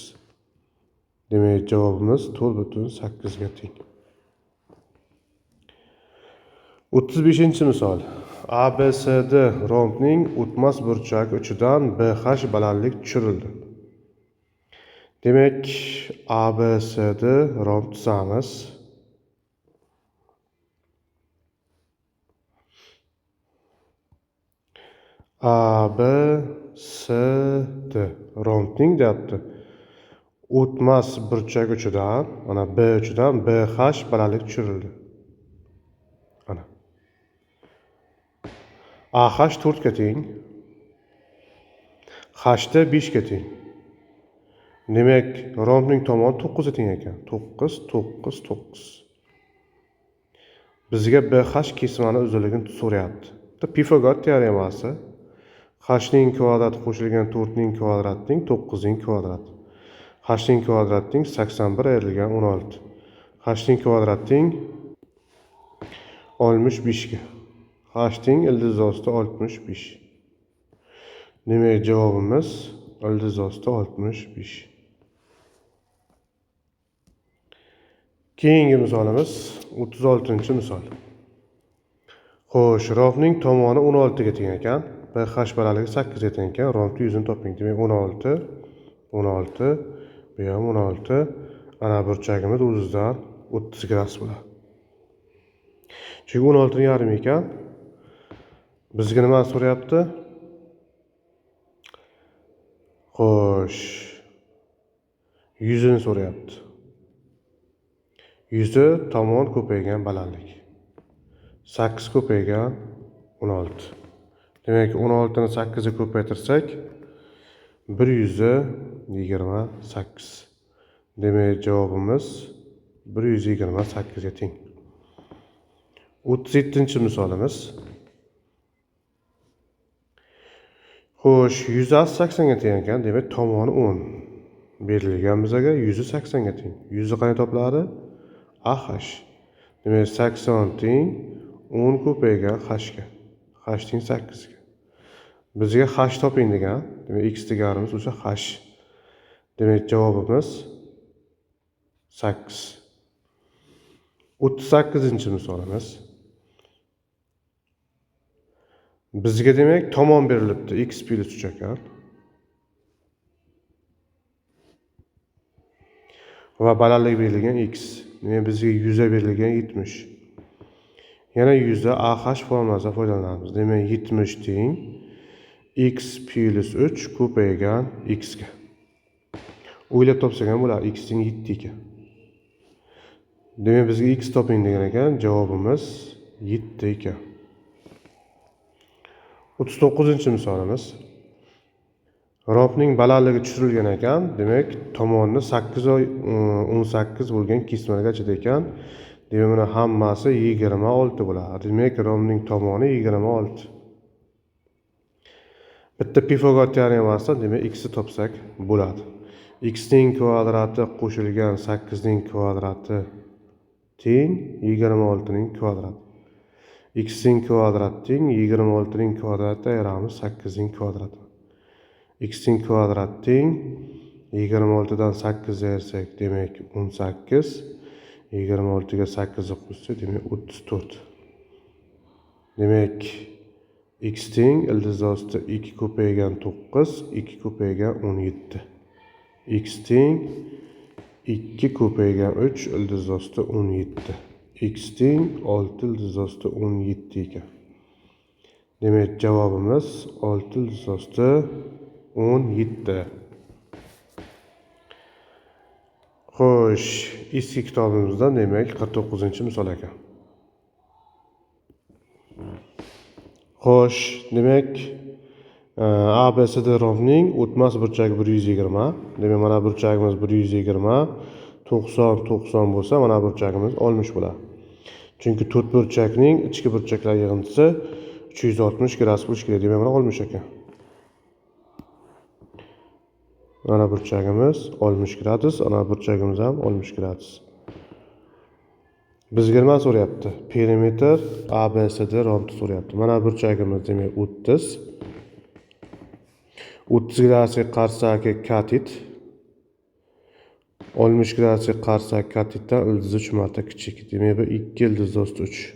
Demak, javobimiz 4,8 ga teng. 35-misol. ABCD rompning o'tmas burchagi uchidan BH balandlik tushirildi. Demak, ABCD romb tuzamiz. ABCD rompning deyapti. O'tmas burchak uchidan, mana B uchidan BH balandlik tushirildi. Ana. AH 4 ga teng. H da 5 ga teng. Demak, rompning tomoni 9 ga teng ekan. 9 9 9. Bizga BH kesimani uzunligini so'rayapti. Pifagor teoremasi. H ning kvadrati qo'shilgan 4 ning kvadrati teng 9 ning kvadrati. H ning kvadrati teng 81 ayrilgan 16. H ning kvadrati teng 65 ga. H teng ildiz osti 65. Demak, javobimiz ildiz osti 65. Keyingi misolimiz 36-misol. Xo'sh, rompning tomoni 16 ga teng ekan. BH balandligi 8 ga teng ekan. Rompning yuzini toping. Demak, 16 16, bu ham 16. Ana burchagimiz o'zidan 30 gradus bo'ladi. Chunki 16 ning yarmi ekan. Bizga nima so'rayapti? Xo'sh, yuzini so'rayapti. Yuzi tomon ko'paygan balandlik. 8 ko'paygan 16. Demak, 16 ni 8 ga ko'paytirsak 128. Demak, javobimiz 128 ga teng. 37-misolimiz. Xo'sh, 180 ga teng ekan. Demak, tomoni 10 berilgan bizga 180 ga teng. 100 qanday topiladi? AH. Demak, 80 teng 10 ko'paygan H ga. H teng 8 ga. Bizga H toping degan. Demak, x deganimiz o'sha H. Demek javobimiz 8. 38-chi misolimiz. Bizga demek tomon berilibdi, x plus 3 ekan. Va balandlik berilgan x. Demek bizga 100 berilgan 70. Yana 100 AH formulasidan foydalanamiz. Demek 70 teng x plus 3 ko'paygan x ga. O'ylab topsak ham bo'ladi, x teng 7 ekan. Demek bizga x toping degan ekan, javobimiz 7 ekan. 39-chi misolimiz. Rompning balandligi tushirilgan ekan, demak tomonni 8 18 bo'lgan kesmaga ochadi ekan. Demak buni hammasi 26 bo'ladi. Demak rompning tomoni 26. Bitta Pifagor teoremasida demak x ni topsak bo'ladi. X ning kvadrati qo'shilgan 8 ning kvadrati teng 26 ning kvadrati. X ning kvadrati teng 26 ning kvadrati ayiramiz 8 ning kvadrati. X ning kvadrati teng 26 dan 8 ayirsak demak 18. 26 ga 8 qo'shsak demak 34. Demak x teng ildiz osti 2 ko'paygan 9, 2 ko'paygan 17. X teng 2 ko'paygan 3 ildiz osti 17. X teng 6 ildiz osti 17 ekan. Demak javobimiz 6 ildiz osti 17. Xo'sh, eski kitobimizdan demak 49-misol ekan. Xo'sh, demak ABCD rompning o'tmas burchagi 120. Demak mana burchagimiz 120, 90 90 bo'lsa, mana burchagimiz 60 bo'ladi. Chunki to'rt burchakning ichki burchaklar yig'indisi 360 gradus bo'lishi kerak. Demak mana 60 ekan. Mana burchagimiz 60 gradus, ana burchagimiz ham 60 gradus. Bizga nima so'rayapti? Perimetr ABCD rompni so'rayapti. Mana burchagimiz demak 30. 30 gradusga qarsaki katit. 60 gradusga qarsaki katitdan ildiz 3 marta kichik. Demak bu 2 ildiz osti 3.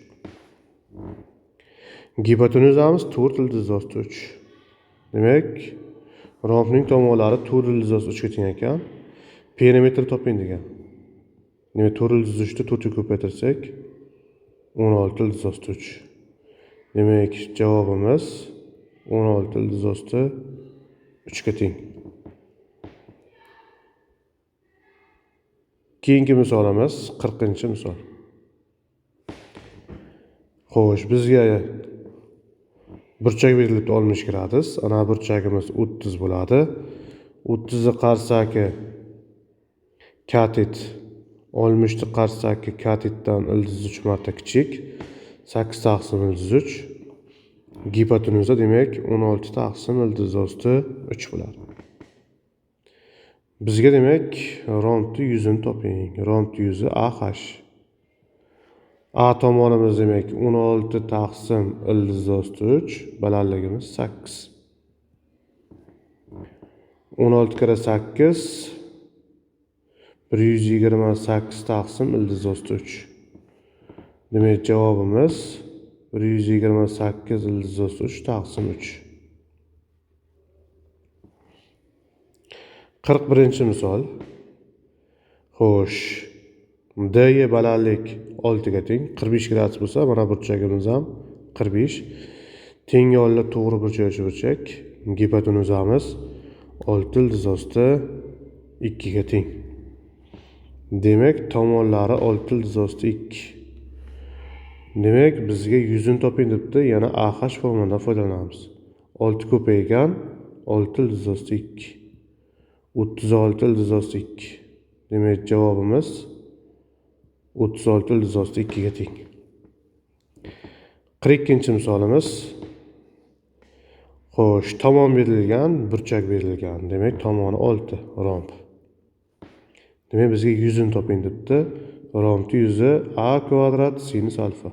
Gipotenuzamiz 4 ildiz osti 3. Demak rompning tomonlari 4 ildiz osti 3 ga teng ekan. Perimetr toping degan. Demak 4 ildiz 3 ni 4 ga ko'paytirsak 16 ildiz osti 3. Demak javobimiz 16 ildiz osti 3 ga teng. Keyingi misolimiz 40-misol. Xo'sh, bizga burchak berilibdi 60 gradus. Ana burchagimiz 30 bo'ladi. 30 ni qarsaki katit 60 ni qarsaki katitdan ildiz 3 marta kichik. 8 taqsim ildiz 3. Gipotenuza demak 16 taqsim ildiz osti 3 bo'ladi. Bizga demak rompning yuzini toping. Rompning yuzi AH. A tomonimiz demak 16 taqsim ildiz osti 3, balandligimiz 8. 16 kira 8 128 taqsim ildiz osti 3. Demak javobimiz 128 ildiz osti 3 taqsim 3. 41-misol. Xo'sh, D balandlik 6 ga teng, 45 gradus bo'lsa, mana burchagimiz ham 45. Teng yo'lli to'g'ri burchakchi burchak. Gipotenuzamiz 6 ildiz osti 2 ga teng. Demak, tomonlari 6 ildiz osti 2. Demak, bizga yuzini toping debdi, yana AH formuladan foydalanamiz. 6 ko'paygan 6 ildiz osti 2. 36 ildiz osti 2. Demak, javobimiz 36 ildiz osti 2 ga teng. 42-misolimiz. Xo'sh, tomon berilgan, burchak berilgan. Demak, tomoni 6 romb. Demak, bizga yuzini toping debdi. Rompning yuzi a kvadrat sinus alfa.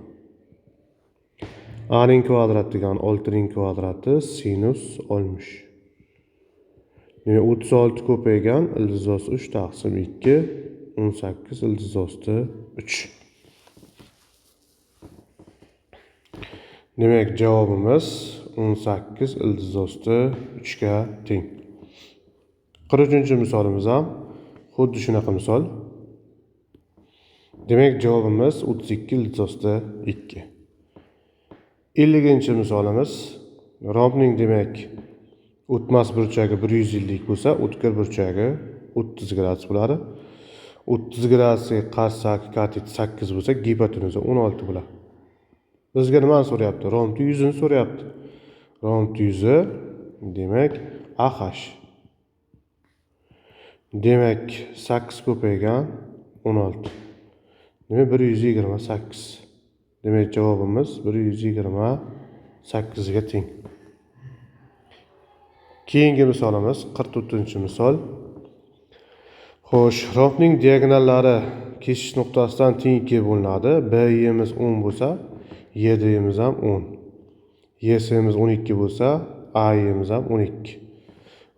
A ning kvadrati degan 6 ning kvadrati sinus 60. Demek 36 ko'paygan ildiz osti 3 taqsim 2 18 ildiz osti 3. Demek javobimiz 18 ildiz osti 3 ga teng. 43-misolimiz ham xuddi shunaqa misol. Demek javobimiz 32 ildiz osti 2. 50-misolimiz rombning demek o'tmas burchagi 150 bo'lsa, o'tkir burchagi 30 gradus bo'ladi. 30 gradusga qarshi katet 8 bo'lsa, gipotenuza 16 bo'ladi. Bizga nimani so'rayapti? Rombning yuzini so'rayapti. Rombning yuzi demak AH. Demek 8 ko'paygan 16. Demek 128. Demek javobimiz 128 ga teng. Keyingi misolimiz 44-misol. Xo'sh, rombning diagonallari keshish nuqtasidan teng 2 bo'linadi. BY'miz 10 bo'lsa, YD'miz ham 10. YS'miz 12 bo'lsa, AY'miz ham 12.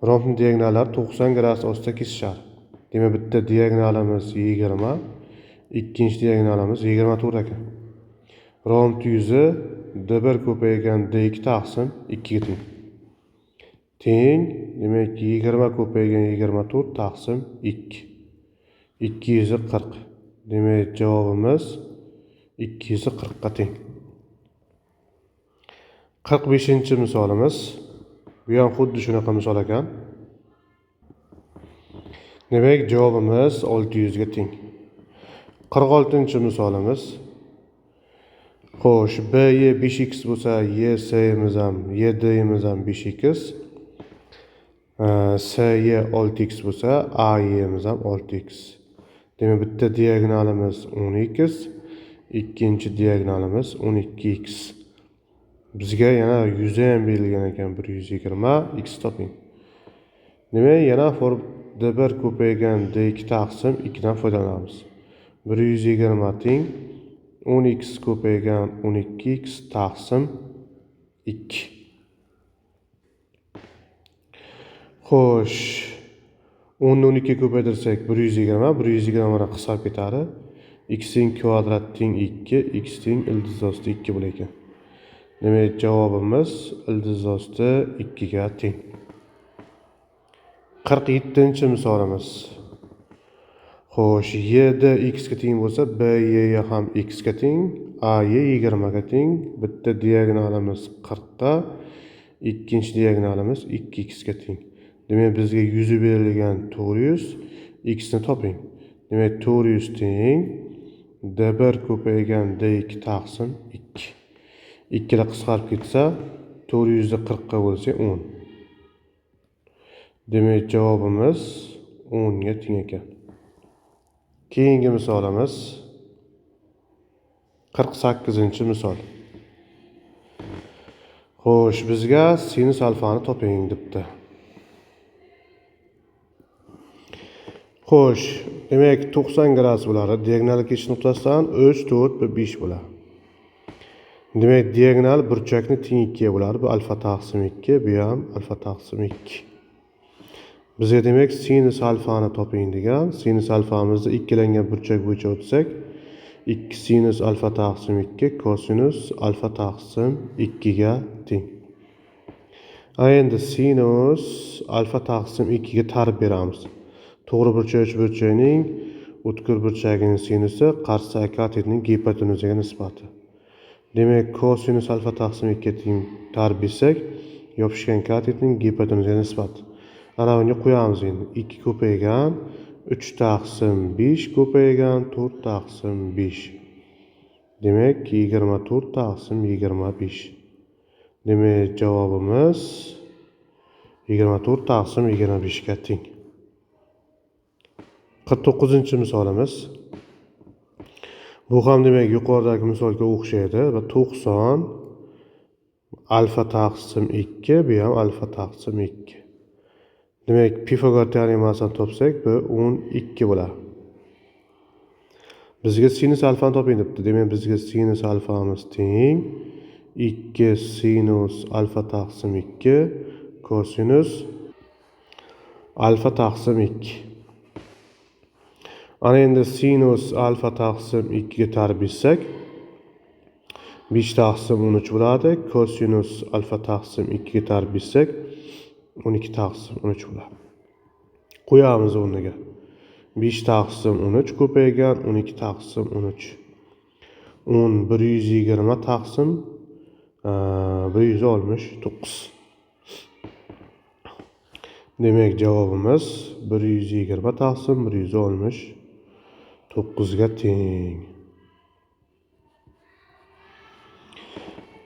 Rombning diagonallari 90 gradus ostida kesishadi. Demak, bitta diagonalimiz 20, ikkinchi diagonalimiz 24 ekan. Rombning yuzi D1 ko'paygan D2 taqsim 2 ga teng. Teng, demek 20 ko'paygan 24 taqsim 2. 240. Demek javobimiz 240 ga teng. 45-misolimiz. Bu ham xuddi shunaqa misol ekan. Demek javobimiz 600 ga teng. 46-misolimiz. Xo'sh, BY 5x bo'lsa, YS'miz ham, YD'miz ham 5x. SY 6x bo'lsa, AY'miz ham 6x. Demek bitta diagonalimiz 10x, ikkinchi diagonalimiz 12x. Bizga yana 100 ham berilgan ekan, 120 x toping. Demek yana D1 ko'paygan D2 taqsim 2 dan foydalanamiz. 120 teng 10x ko'paygan 12x taqsim 2. Xo'sh, 10 ni 12 ko'paytirsak 120 bilan qisqarib ketadi. X ning kvadrat teng 2, x teng ildiz osti 2 bo'lar ekan. Demek javobimiz ildiz osti 2 ga teng. 47-misolimiz. Xo'sh, YD x ga teng bo'lsa, BY ham x ga teng, AY 20 ga teng. Bitta diagonalimiz 40 da, ikkinchi diagonalimiz 2x ga teng. Demek bizga yuzi berilgan 400, x ni toping. Demek 400 teng D1 ko'paygan D2 taqsim 2. 2 ile qisqarib ketsa, 400 ni 40 ga bo'lsa 10. Demek javobimiz 10 ga teng ekan. Keyingi misolimiz 48-misol. Xo'sh, bizga sinus alfani toping debdi. Xo'sh, demek 90 gradus bo'ladi. Diagonal keshish nuqtasidan 3, 4 va 5 bo'ladi. Demek diagonal burchakni teng 2 ga bo'ladi. Bu alfa taqsim 2, bu ham alfa taqsim 2. Bizga demek sinus alfani toping degan. Sinus alfamizni ikkilangan burchak bo'yicha o'tsak, 2 sinus alfa taqsim 2 kosinus alfa taqsim 2 ga teng. Endi sinus alfa taqsim 2 ga tarif beramiz. To'g'ri burchak burchakning o'tkir burchagining sinusi qarshi katetning gipotenuzaga nisbati. Demek kosinus alfa taqsim 2 ga teng tarif bersak, yopishgan katetning gipotenuzaga nisbati. Ana buni qo'yamiz endi. 2 ko'paygan 3 taqsim 5 ko'paygan 4 taqsim 5. Demek 24 taqsim 25. Demek javobimiz 24 taqsim 25 ga teng. 49-misolimiz. Bu ham demek yuqoridagi misolga o'xshaydi va 90 alfa taqsim 2, bu ham alfa taqsim 2. Demek Pifagor teoremasini topsak, bu 12 bo'ladi. Bizga sinus alfani toping debdi. Demek bizga sinus alfamiz teng 2 sinus alfa taqsim 2 kosinus alfa taqsim 2. Ana endi sinus alfa taqsim 2 ga tarib etsak 5 taqsim 13 bo'ladi. Kosinus alfa taqsim 2 ga tarib etsak 12 taqsim 13 bo'ladi. Qo'yamiz o'rniga. 5 taqsim 13 ko'paygan 12 taqsim 13. 10 120 taqsim 169. Demek javobimiz 120 taqsim 169 ga teng.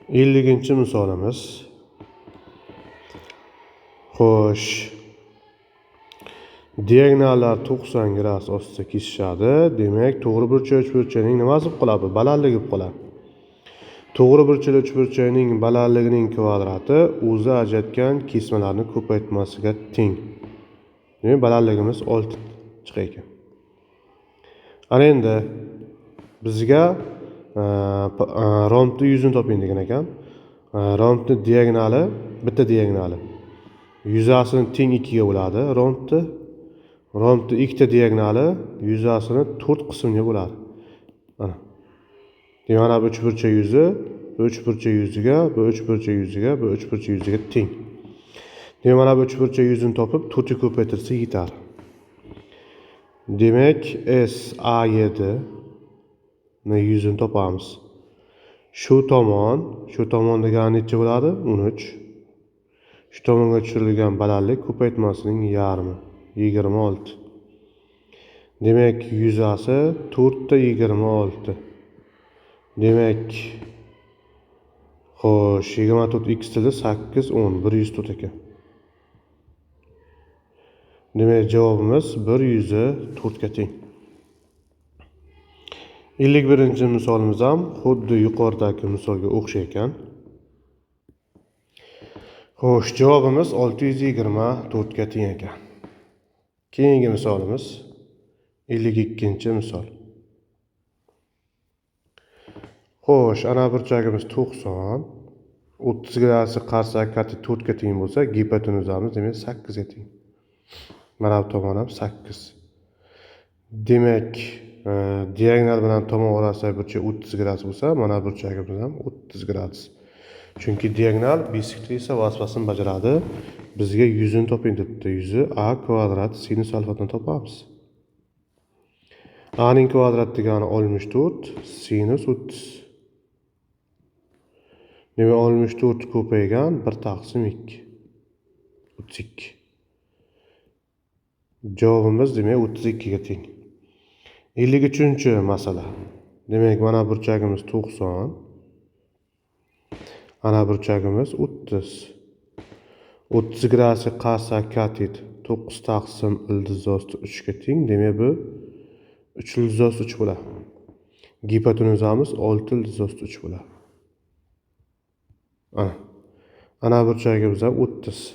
50-chi misolimiz. Xo'sh. Diagonallar 90 gradus ostida kesishadi. Demak, to'g'ri burchak uchburchakning nimasi bo'lib qoladi? Balandligi bo'lib qoladi. To'g'ri burchak uchburchakning balandligining kvadrati o'zi ajratgan kesmalarni ko'paytmasiga teng. Demak, balandligimiz 6 chiqar ekan. Ana endi bizga rombni yuzini toping degan ekan. Rombni diagonali, bitta diagonali. Yuzasini teng 2 ga bo'ladi rombni. Rombni ikkita diagonali yuzasini 4 qismga bo'ladi. Mana. Demak, mana bu uchburchak yuzi, bu uchburchak yuziga, bu uchburchak yuziga, bu uchburchak yuziga teng. Demak, mana bu uchburchak yuzini topib 4 ga ko'paytirsak yetar. Demak, SA7 ni yuzini topamiz. Shu tomon degani necha bo'ladi? 13. Shu tomonga tushirilgan balandlik ko'paytmasining yarmi 26. Demak, yuzasi 4 ta 26. Demak, xo'sh, 24 x tilda 8 10 104 ekan. Demak, javobimiz 104 ga teng. 51-chi misolimiz ham xuddi yuqoridagi misolga o'xshash ekan. Xo'sh, javobimiz 624 ga teng ekan. Keyingi misolimiz 52-chi misol. Xo'sh, ana burchagimiz 90, 30 gradus qarshi harakati 4 ga teng bo'lsa, gipotenuzamiz demak 8 ga teng. Mana bu tomon ham 8. Demak, diagonal bilan tomon orasidagi burchak 30 gradus bo'lsa, mana burchagimiz ham 30 gradus. Chunki diagonal bisektriisa vazifasini bajaradi. Bizga yuzini toping debdi. Yuzi a kvadrat sinus alfadan topamiz. A ning kvadrat degani 64, sinus 30. Demak, 64 ko'paygan 1 taqsim 2. 32. Javobimiz demak 32 ga teng. 53-chi masala. Demak, mana burchagimiz 90. Ana burchagimiz 30. 30 gradus qarshi katet 9 taqsim ildizosti 3 ga teng. Demak, bu 3 ildizosti 3 bo'ladi. Gipotenuzamiz 6 ildizosti 3 bo'ladi. Ana burchagimiz ham 30.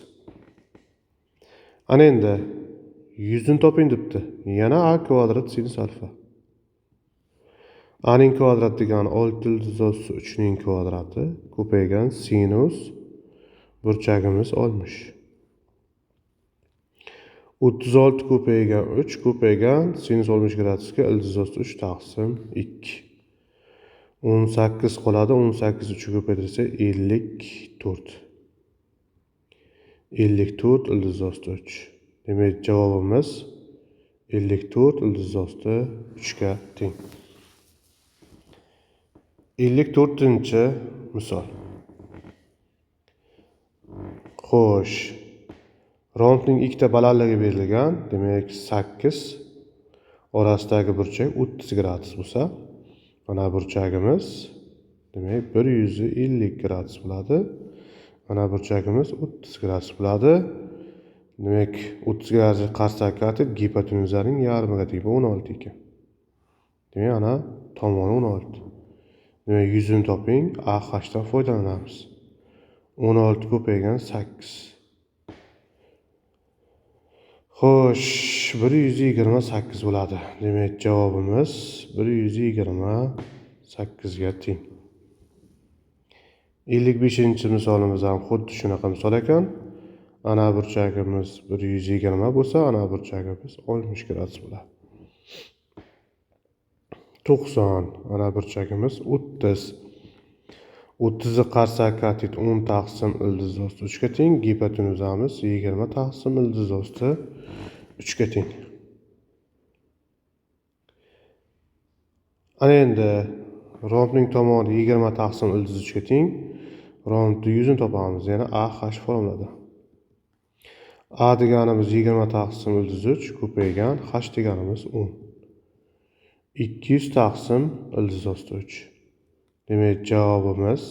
Ana endi yuzini toping debdi. Yana a kvadrat sinus alfa. A ning kvadrat degani 6 ildizosti 3 ning kvadrati ko'paygan sinus burchagimiz 60. 36 ko'paygan 3 ko'paygan sinus 60 gradusga ildizosti 3 taqsim 2. 18 qoladi. 18 3 ko'paytirsa 54. 54 ildizosti 3. Demak, javobimiz 54 ildizosti 3 ga teng. 54-chi misol. Xo'sh. Rombning ikkita balandligi berilgan. Demak, 8 orasidagi burchak 30 gradus bo'lsa, mana burchagimiz demak 150 gradus bo'ladi. Mana burchagimiz 30 gradus bo'ladi. Demak, 30 gradus qarshi harakati gipotenuzaning yarmiga teng, 16 ekan. Demak, ana tomoni 16. Demak, yuzini toping, AH dan foydalanamiz. 16 ko'paygan 8. Xo'sh, 128 bo'ladi. Demak, javobimiz 128 ga teng. 55-chi misolimiz ham xuddi shunaqa misol ekan. ana burchagimiz 120 bo'lsa, ana burchagimiz 60 gradus bo'ladi. 90, ana burchagimiz 30. 30'ni qarsak katit 10 taqsim ildiz osti 3 ga teng, gipotenuzamiz 20 taqsim ildiz osti 3 ga teng. Ana endi rombning tomoni 20 taqsim ildiz 3 ga teng. Rombning yuzini topamiz, ya'ni AH formulada. A deganimiz 20 taqsim ildiz 3 ko'paygan, H deganimiz 10. 200 taqsim ildiz osti 3. Demek javobimiz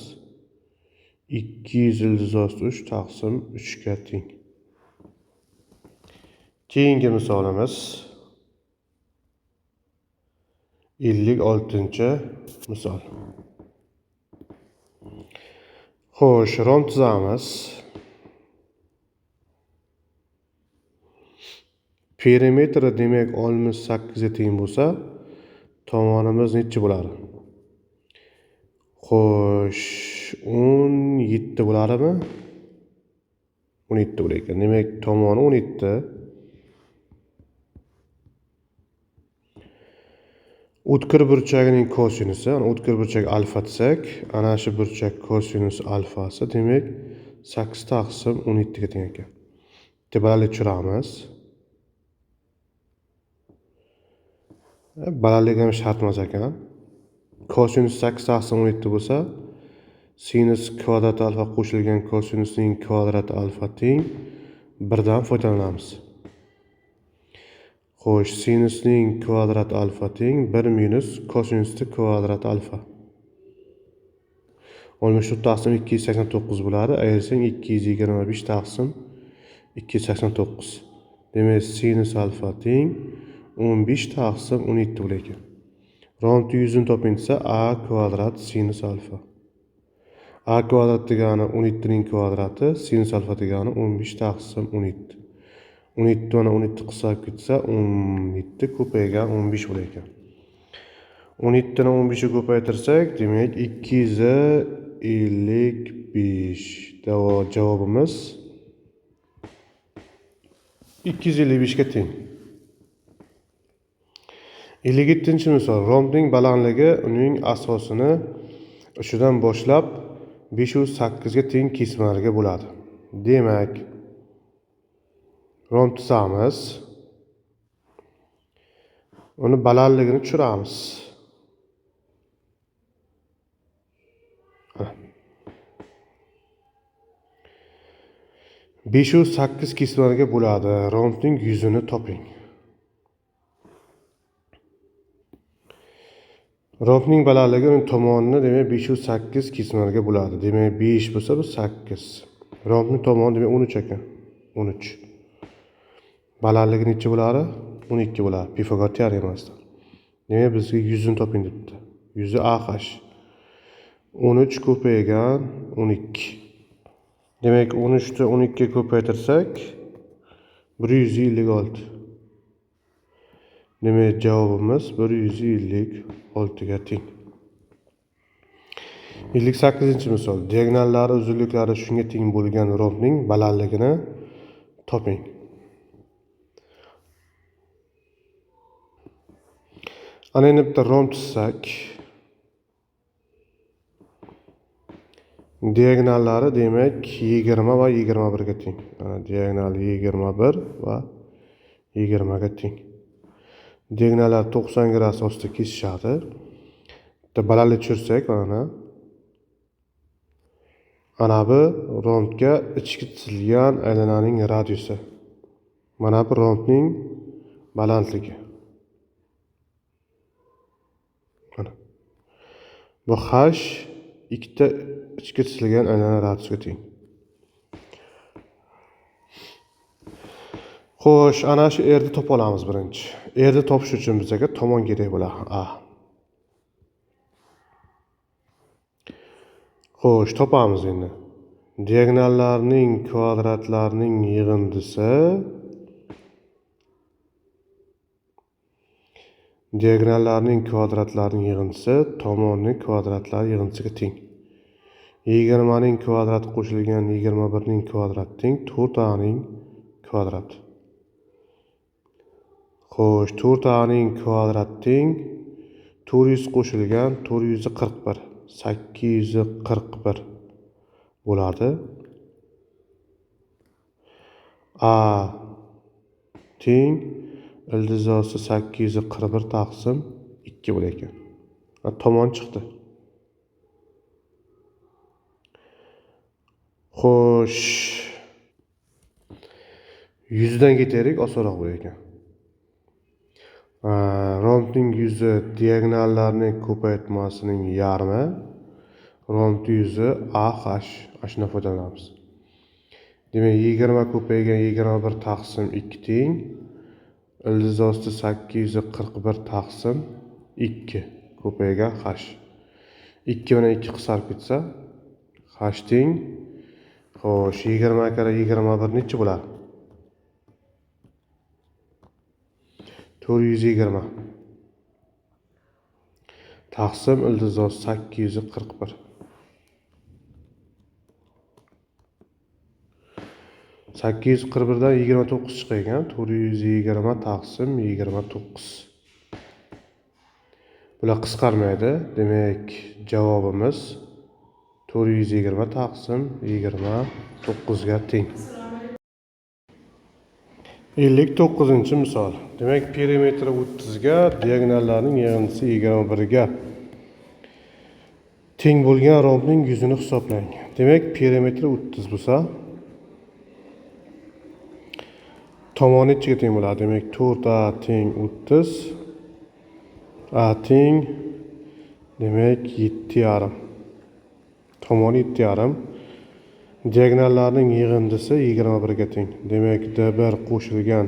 200 ildiz osti 3 taqsim 3 ga teng. Keyingi misolimiz 56-misol. Xo'sh, romb tuzamiz. Perimetri demak 68 ga teng bo'lsa, tomonimiz necha bo'ladi? Xo'sh, 17 bo'ladimi? 17 bo'lar ekan. Demak, tomoni 17. O'tkir burchagining kosinusi, o'tkir burchak alfa desak, ana shu burchak kosinus alfasi, demak 8 taqsim 17 ga teng ekan. Balandlik tushiramiz. Balandlik ham shart emas ekan. Kosinus 8 taqsim 17 bo'lsa, sinus kvadrat alfa qo'shilgan kosinusning kvadrati alfa teng 1 dan foydalanamiz. Xo'sh, sinusning kvadrat alfa teng 1 minus kosinusning kvadrat alfa. 64 taqsim 289 bo'ladi. Ayirsang 225 taqsim 289. Demak, sinus alfa teng 15 taqsim 17 bo'lar ekan. Rombning yuzini toping desa, a kvadrat sinus alfa. A kvadrat degani 17 ning kvadrati, sinus alfa degani 15 taqsim 17. 17 dan 17 qisqarib ketsa, 17 ko'paygan 15 bo'lar ekan. 17 dan 15 ni ko'paytirsak, demak 255. Javobimiz 255 ga teng. 57-misol. Rombning balandligi uning asosini uchidan boshlab 508 ga teng kesmalarga bo'ladi. Demak, romb tuzamiz. Uni balandligini tushiramiz. 508 kesmalarga bo'ladi. Rombning yuzini toping. Rombning balandligi uning tomonini demak 508 kesmalarga bo'ladi. Demak 5 bo'lsa bu 8. Rombning tomoni demak 13 ekan. 13. Balandligi necha bo'ladi? 12 bo'ladi. Pifagor teoremasida. Demak bizga yuzini toping debdi. Yuzi AH. 13 ko'paygan 12. Demak 13 ni 12 ga ko'paytirsak 156. Demak javobimiz 156 ga teng. 58-misol. Diagonallari uzunliklari shunga teng bo'lgan rombning balandligini toping. Ana endi bitta romb tuzsak, diagonallari demak 20 va 21 ga teng. Diagonali 21 va 20 ga teng. Diagonallar 90 gradus ostida kesishadi. Bitta balandlik tushirsak, mana bu rombga ichki chizilgan aylananing radiusi. Mana bu rombning balandligi. Mana. Bu h ikkita ichki chizilgan aylana radiusiga teng. Xo'sh, ana shu erni topa olamiz birinchi. Erni topish uchun bizga tomon kerak bo'ladi. A. Xo'sh, topamiz endi. Diagonallarning kvadratlarining yig'indisi tomonning kvadratlari yig'indisiga teng. 20ning kvadrati qo'shilgan 21ning kvadrati teng 4aning kvadrati. Xo'sh, 4aning kvadrati teng 400 qo'shilgan 441 841 bo'ladi. A teng ildizosi 841 taqsim 2 bo'lar ekan. Tomon chiqdi. Xo'sh, 100 dan ketaylik, osonroq bo'lar ekan. Rombning yuzi diagonallarning ko'paytmasining yarmi. Romb yuzi AH. Shundan foydalanamiz. Demak, 20 ko'paygan 21 taqsim 2 teng ildizosi 841 taqsim 2 ko'paygan H. 2 bilan 2 qisqarib ketsa H teng. Xo'sh, 20 kara 21 necha bo'ladi? 420 taqsim ildizosi 841. 841 dan 29 chiqar ekan. 420 taqsim 29. Bular qisqarmaydi. Demak, javobimiz 420 taqsim 29 ga teng. 59-misol. Demak, perimetri 30 ga, diagonallarning yig'indisi 21 ga teng bo'lgan rombning yuzini hisoblang. Demak, perimetri 30 bo'lsa, tomoni nechaga teng bo'ladi? Demak, 4a teng 30. A teng demak 7,5. Tomoni 7,5. Diagonallarning yig'indisi 21 ga teng. Demak, D1 qo'shilgan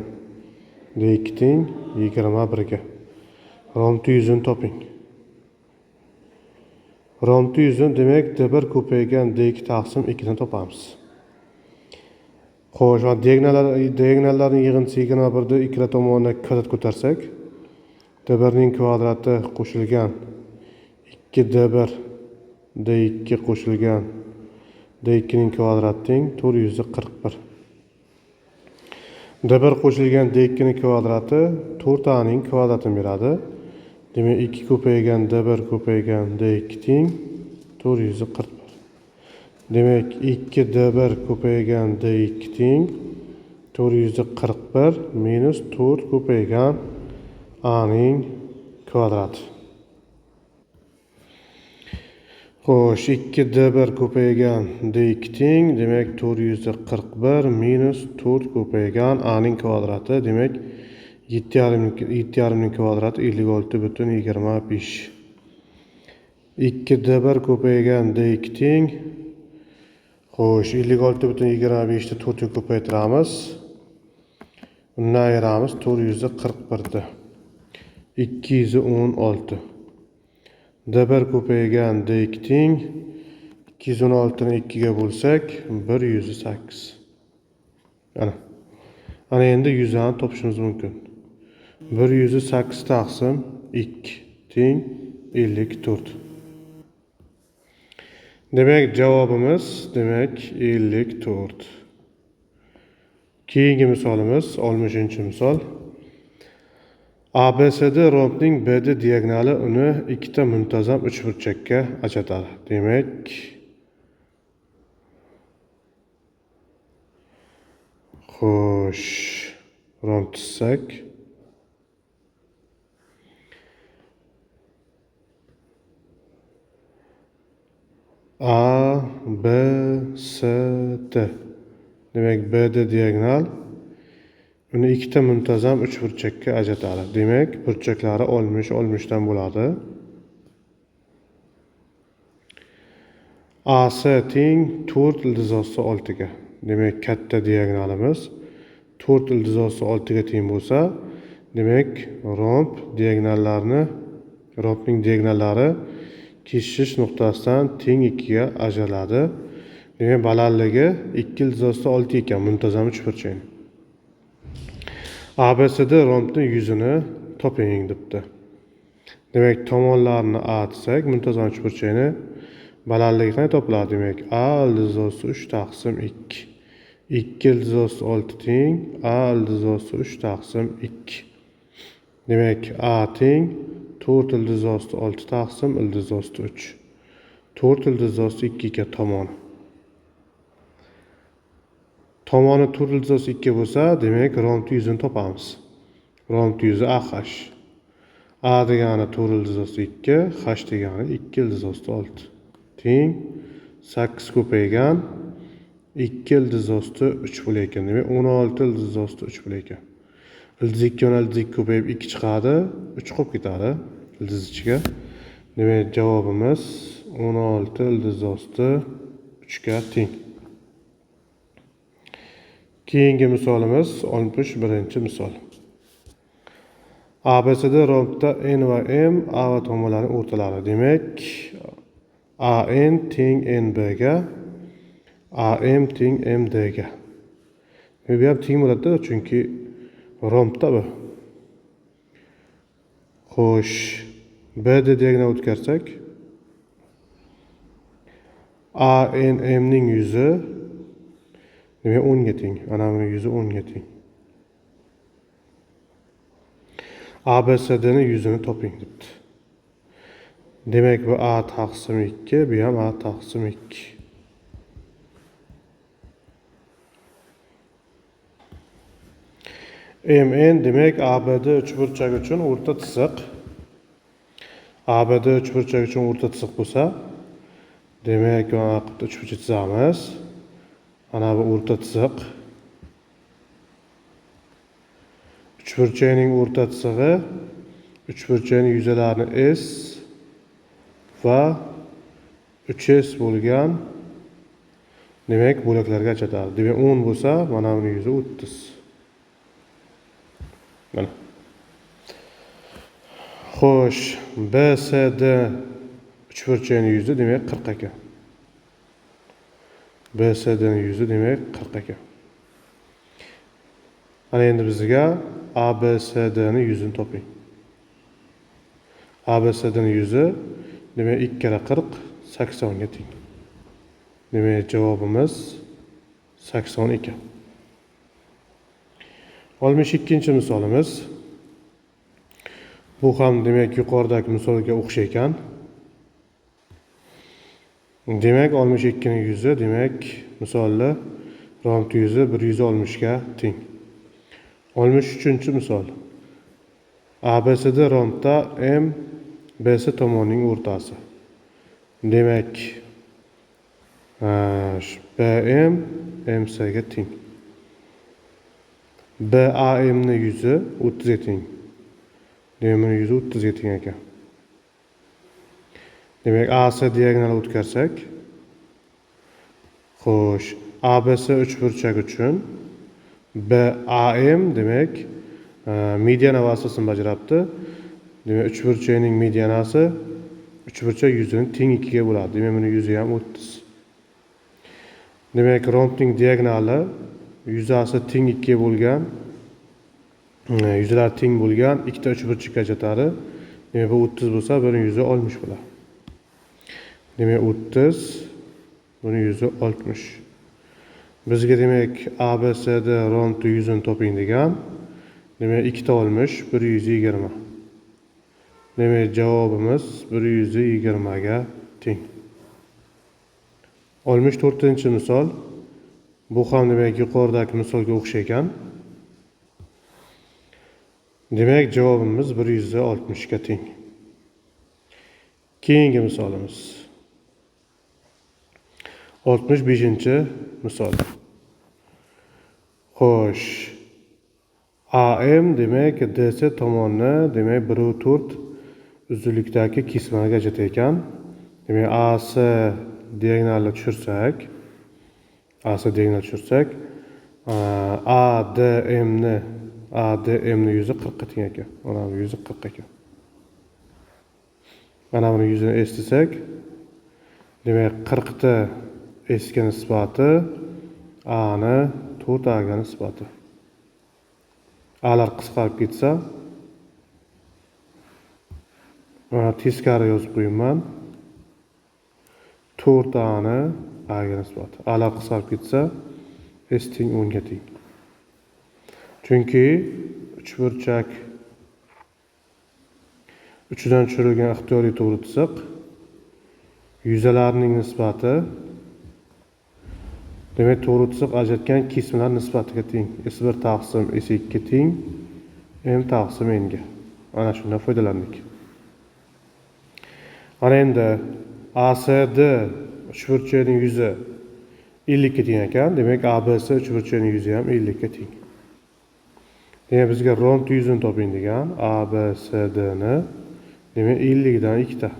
D2 teng 21 ga. Rombning yuzini toping. Rombning yuzini demak D1 ko'paygan D2 taqsim 2 dan topamiz. Xo'sh, diagonallarning yig'indisi 21 da ikkala tomonidan kvadrat ko'tarsak, D1ning kvadrati qo'shilgan 2D1 D2 qo'shilgan D2ning kvadrati teng 441. D1 qo'shilgan D2ning kvadrati 4aning kvadratini beradi. Demak, 2 ko'paygan D1 ko'paygan D2 teng 441. Demak, 2D1 ko'paygan D2 teng 441 minus 4 ko'paygan A'ning kvadrati. Xo'sh, 2D1 ko'paygan D2 teng, demak 441 minus 4 ko'paygan A'ning kvadrati, demak 7,5 ning kvadrati 56,25. 2D1 ko'paygan D2 teng. Xo'sh, 56,25 ni 4 ga ko'paytiramiz. Undan ayiramiz 441 ni. 216. D1 ko'paygan D2 teng. 216 ni 2 ga bo'lsak 108. Ana endi 100 ni topishimiz mumkin. 108 taqsim 2 teng 54. Demak, javobimiz 54. Keyingi misolimiz 60-misol. ABCD rombning BD diagonali uni ikkita muntazam uchburchakka ajratadi. Demak, xo'sh, romb chizsak, A, B, C, D. Demak, BD diagonal uni ikkita muntazam uchburchakka ajratadi. Demak, burchaklari 60 dan bo'ladi. AC teng 4 ildizosi 6 ga. Demak, katta diagonalimiz 4 ildizosi 6 ga teng bo'lsa, demak, rombning diagonallari kesishish nuqtasidan teng 2 ga ajraladi. Demak, balandligi 2 ildizosi 6 ekan muntazam uchburchakning. ABCD rombning yuzini toping debdi. Demak, tomonlarini A desak, muntazam uchburchakni balandlikni to'pladi. Demak, A ildiz osti 3 taqsim 2. 2 ildiz osti 6 teng, A ildiz osti 3 taqsim 2. Demak, A teng 4 ildiz osti 6 taqsim ildiz osti 3. 4 ildiz osti 2 ga tomoni. Tomoni 4 ildiz osti 2 bo'lsa, demak, romni yuzini topamiz. Romni yuzi AH. A degani 4 ildiz osti 2, H degani 2 ildiz osti 6. Teng 8 ko'paygan 2 ildiz osti 3 bo'lar ekan. Demak, 16 ildiz osti 3 bo'lar ekan. Ildiz 2 ildiz 2 ko'payib 2 chiqadi, 3 qolib ketadi ildiz ichiga. Demak, javobimiz 16 ildiz osti 3 ga teng. Keyingi misolimiz 61-misol. ABCD rombda N va M A va tomonlarning o'rtalari. Demak, AN teng NB ga, AM teng MD ga. Bu ham teng bo'ladi, chunki rombda bu. Xo'sh, BD diagonal o'tkazsak, ANM ning yuzi demak 10 ga teng. Ana buning yuzi 10 ga teng. ABCD ning yuzini toping debdi. Demak, bu A taqsim 2, bu ham A taqsim 2. MN demak ABD uchburchak uchun o'rta chiziq. ABD uchburchak uchun o'rta chiziq bo'lsa, demak, mana bu uchburchak chizamiz. Ana bu o'rta chiziq. Uchburchakning o'rta chizig'i uchburchakning yuzalarini S va 3S bo'lgan demak bo'laklarga ajratadi. Demak, 10 bo'lsa, mana buning yuzi 30. Mana. Xo'sh, BCD uchburchakning yuzi demak 40 ekan. BCD ning yuzi demak 40 ekan. Ana endi bizga ABCD ning yuzini toping. ABCD ning yuzi demak 2 kere 40 80 ga teng. Demak, javobimiz 80 ekan. 62-misolimiz. Bu ham demak yuqoridagi misolga o'xshaykan. Demak, 62 ning yuzi demak misolda romni yuzi 160 ga teng. 63-misol. ABCD rombda M BC tomonining o'rtasi. Demak, BM MC ga teng. BAM ning yuzi 30 ga teng. Demak, buning yuzi 30 ga teng ekan. Demak, AC diagonal o'tkazsak, xo'sh, ABC uchburchak uchun BAM demak mediana vasitasini bajaribdi. Demak, uchburchakning medianasi uchburchak yuzini teng 2 ga bo'ladi. Demak, buning yuzi ham 30. Demak, rombning diagonali yuzasi teng 2 ga bo'lgan, yuzlar teng bo'lgan ikkita uchburchakka ajratadi. Demak, bu 30 bo'lsa, buning yuzi 60 bo'ladi. Demak, 30, buning yuzi 60. Bizga demak ABCD rombni yuzini toping degan. Demak, 2 ta 60, 120. Demak, javobimiz 120 ga teng. 64-misol. Bu ham demak yuqoridagi misolga o'xshaykan. Demak, javobimiz 160 ga teng. Keyingi misolimiz. 65-misol. Xo'sh, AM demak DC tomonni demak 1/4 uzunlikdagi kesmaga ajratar ekan. Demak, AC diagonalni tushirsak, ADM ni yuzi 40 ga teng ekan. Mana bu yuzi 40 ekan. Mana buni yuzini S desak, demak 40 ta S ga nisbati A ni 4A ga nisbati. A'lar qisqarib ketsa, mana teskari yozib qo'yman. to'rtani A'ga nisbati. A'lar qisqarib ketsa, S teng 10 ga teng. Chunki uchburchak uchidan tushirilgan ixtiyoriy to'g'ri chiziq yuzalarning nisbati demak to'g'ri chiziq ajratgan kesmalar nisbatiga teng. S1 taqsim S2 ga teng, M taqsim N ga. Ana shundan foydalandik. Ana endi ASD uchburchakning yuzi 50 ga teng ekan. Demak ABC uchburchakning yuzi ham 50 ga teng. Demak bizga rond yuzini toping degan ABCDni demak 50 dan 2 ta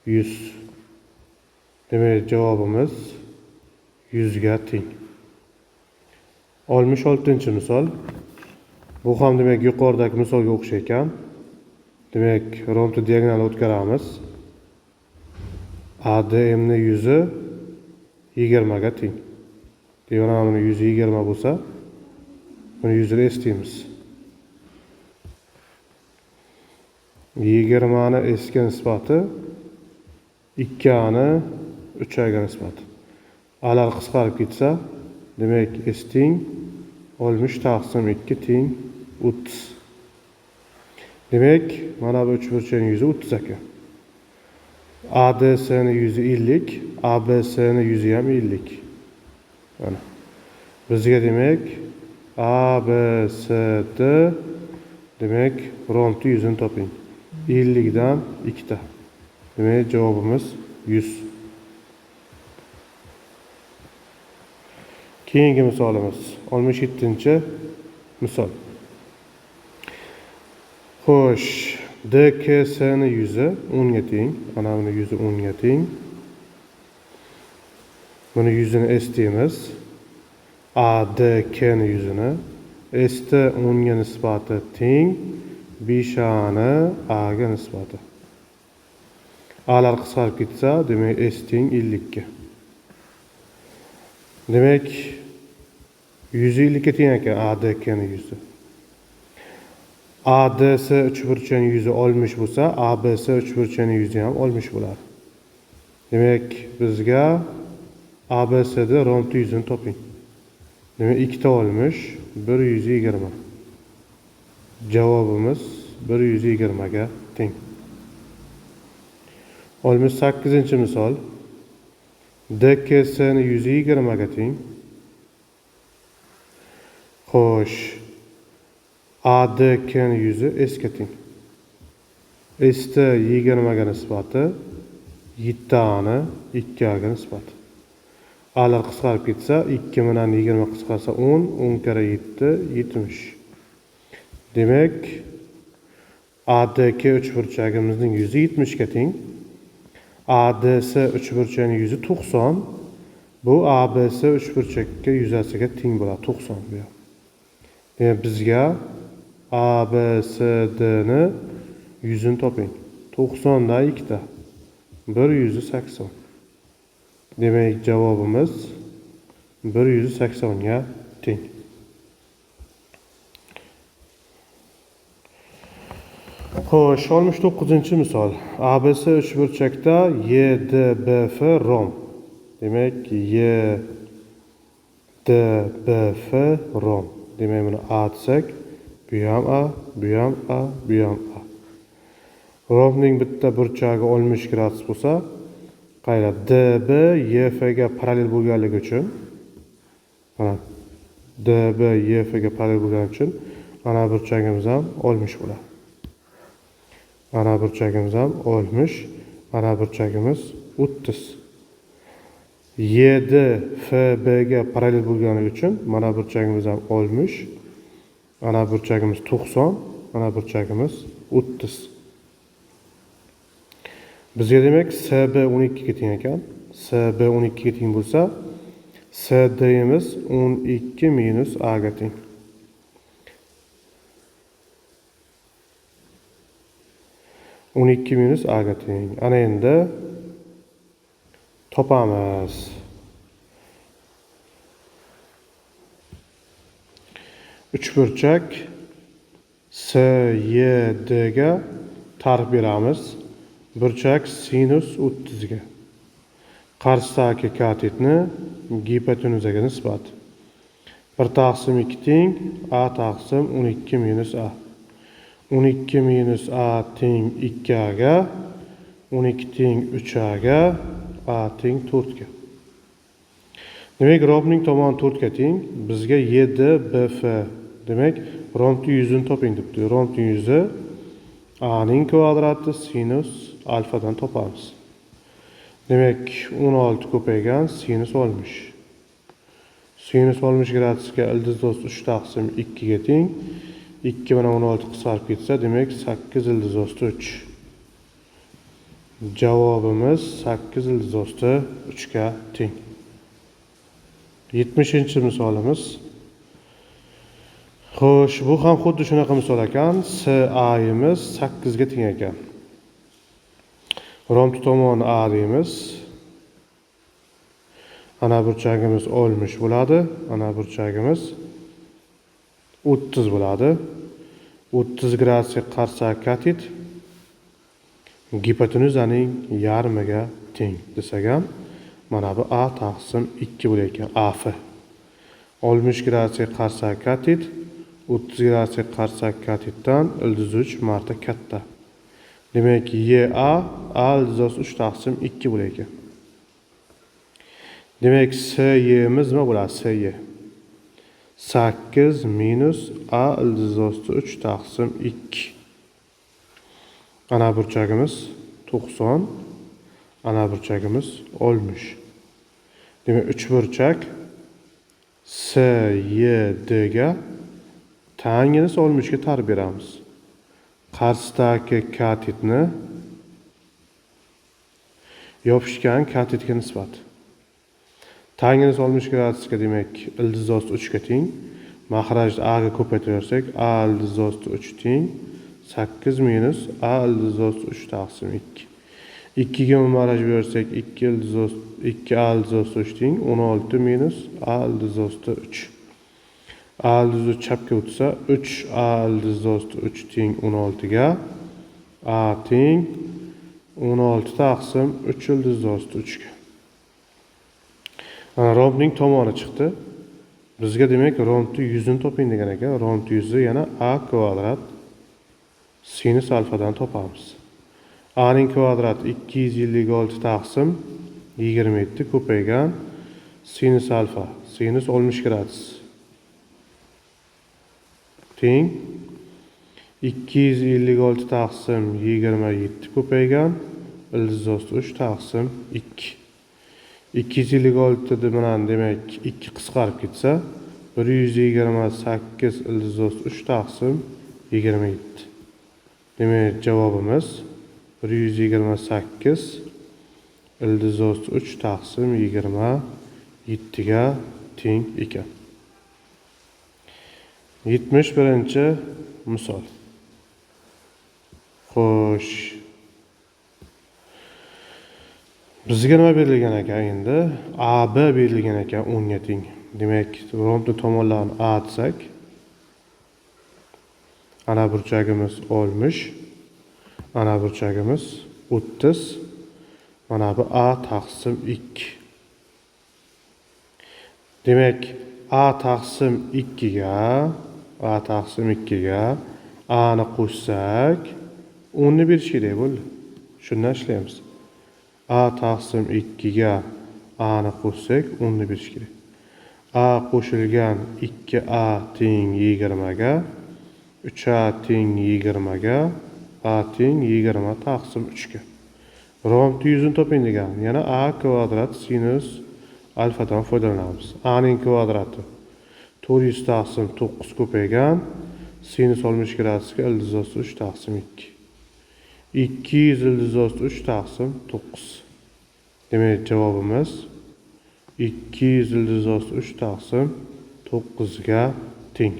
100. Demak javobimiz 100 ga teng. 66-misol. Bu ham demak yuqoridagi misolga o'xshaykan. Demak rondni diagonal o'tkazamiz. ADM ni yuzi 20 ga teng. Demak yuzi 20 bo'lsa, buni yuzini S deymiz. 20 ni S ga nisbati 2 ni 3 ga nisbati. A'lar qisqarib ketsa, demak S teng 60 taqsim 2 teng 30. Demak, mana bu uchburchakning yuzi 30 ekan. ADC ni yuzi 50, ABC ni yuzi ham 50. Mana. Bizga demak ABCD demak rondni yuzini toping. 50 dan 2 ta. Demak javobimiz 100. Keyingi misolimiz 67-misol. Xo'sh, DKS ni yuzi 10 ga teng, mana buni yuzi 10 ga teng. Buni yuzini S deymiz. ADK ni yuzini S da 10 ga nisbati teng, 5 ni A ga nisbati. A'lar qisqarib ketsa, demak S teng 50 ga. Demak 150 ga teng ekan ADK ni yuzi. ADS uchburchakning yuzi 60 bo'lsa, ABC uchburchakning yuzi ham 60 bo'ladi. Demak bizga ABCD rondni yuzini toping. Demak 2 ta 60, 120. Javobimiz 120 ga teng. 68-misol. DKS ni yuzi 20 ga teng. Xo'sh, ADK ni yuzi S ga teng. S da 20 ga nisbati 7 ni 2 ga nisbati. A'lar qisqarib ketsa, 2 bilan 20 qisqarsa 10, 10 kare 7 70. Demak, ADK uchburchagimizning yuzi 70 ga teng. ADS uchburchagining yuzi 90. Bu ABC uchburchakka yuzasiga teng bo'ladi, 90 bu. Demak bizga ABCD ni yuzini toping. 90 dan 2 ta 180. Demak javobimiz 180 ga teng. Xo'sh, 69-misol. ABC uchburchakda YDBF rom. Demak YDBF rom. Demak buni A desak, bu ham A, bu ham A, bu ham A. Romning bitta burchagi 60 gradus bo'lsa, qayda DB YF ga parallel bo'lganligi uchun, mana DB YF ga parallel bo'lgani uchun ana burchagimiz ham 60 bo'ladi. Ana burchagimiz ham 60, ana burchagimiz 30. YD FB ga parallel bo'lganligi uchun mana burchagimiz ham 60, ana burchagimiz 90, ana burchagimiz 30. Bizga demak SB 12 ga teng ekan. SB 12 ga teng bo'lsa, SD'imiz 12 minus A ga teng. o'n ikki minus A ga teng. Ana endi topamiz. Uchburchak SYD ga tarif beramiz. Burchak sinus 30 ga. Qarshidagi katitni gipotenuzaga nisbat. 1 taqsim 2 teng a taqsim 12 minus a. 12 minus a teng 2a ga, 12 teng 3a ga, a teng 4 ga. Demek rombning tomoni 4 ga teng, bizga 7bf. Demek rombning yuzini toping debdi. Rombning yuzi a ning kvadrati sinus alfadan topamiz. Demek 16 ko'paygan sinus olmuş. Sinus olmuş gradusga ildiz do'st 3 taqsim 2 ga teng. 2 bilan 16 qisqarib ketsa, demek 8 ildiz do'st 3. Javobimiz 8 ildiz do'st 3 ga teng. 70-misolimiz. Xo'sh, bu ham xuddi shunaqa misol ekan. SA'imiz 8 ga teng ekan. Romb tomoni A deymiz. Ana burchagimiz olmuş bo'ladi. Ana burchagimiz 30 bo'ladi. 30 gradusga qarshi katit gipotenuzaning yarmiga teng desak ham, mana bu A taqsim 2 bo'lar ekan, AF. 60 gradusga qarshi katit 30 gradusga qarshi katitdan ildiz 3 marta katta. Demek YA A ildiz 3 taqsim 2 bo'lar ekan. Demek SY'miz nima bo'ladi? SY 8 minus A ildiz 3 taqsim 2. Ana burchagimiz 90, ana burchagimiz olmuş. Demek 3 burchak SYD'ga tangini olmuşga tarib beramiz. Qarshidagi katitni yopishgan katitga nisbat. Tangini olmuş gradusga demek ildiz do'st 3 ga teng. Mahrajni A ga ko'paytirsak, A ildiz do'st 3 teng 8 minus A ildiz do'st 3 taqsim 2. 2 ga mahraj bersak 2 ildiz do'st 2 A ildiz do'st 3 teng 16 minus A ildiz do'st 3. A ildiz 3 chapga o'tsa 3 A ildiz do'st 3 teng 16 ga, A teng 16 taqsim 3 ildiz do'st 3 ga. Ana rombning tomoni chiqdi. Bizga demek rombning yuzini toping degan ekan. Rombning yuzi yana A kvadrat sinus alfadan topamiz. A ning kvadrati 256 taqsim 27 ko'paygan sinus alfa. Sinus 60 gradus. Teng 256 taqsim 27 ko'paygan ildiz do'st 3 taqsim 2. 256 bilan demek 2 qisqarib ketsa 128 ildiz do'st 3 taqsim 27. Demek javobimiz 128 ildiz do'st 3 taqsim 27 ga teng ekan. 71-misol. Xo'sh. Bizga nima berilgan ekan endi? AB berilgan ekan 10 ga teng. Demek rombning tomonlarini A desak, ana burchagimiz olmuş. Ana burchagimiz 30. Mana bu A taqsim 2. Demek A taqsim 2 ga, A taqsim 2 ga A ni qo'shsak 10 ni berish kerak bo'ldi. Shundan ishlaymiz. A taqsim 2 ga A ni qo'shsak 10 ni berish kerak. A qo'shilgan 2A teng 20 ga, 3A teng 20 ga, A teng 20 taqsim 3 ga. Rombning yuzini toping degan. Yana A kvadrat sinus alfadan foydalanamiz. A ning kvadrati 400 taqsim 9 ko'paygan sinus 60 gradusga ildiz do'st 3 taqsim 2. 200 ildiz do'st 3 taqsim 9. Demek javobimiz 200 ildiz do'st 3 taqsim 9 ga teng.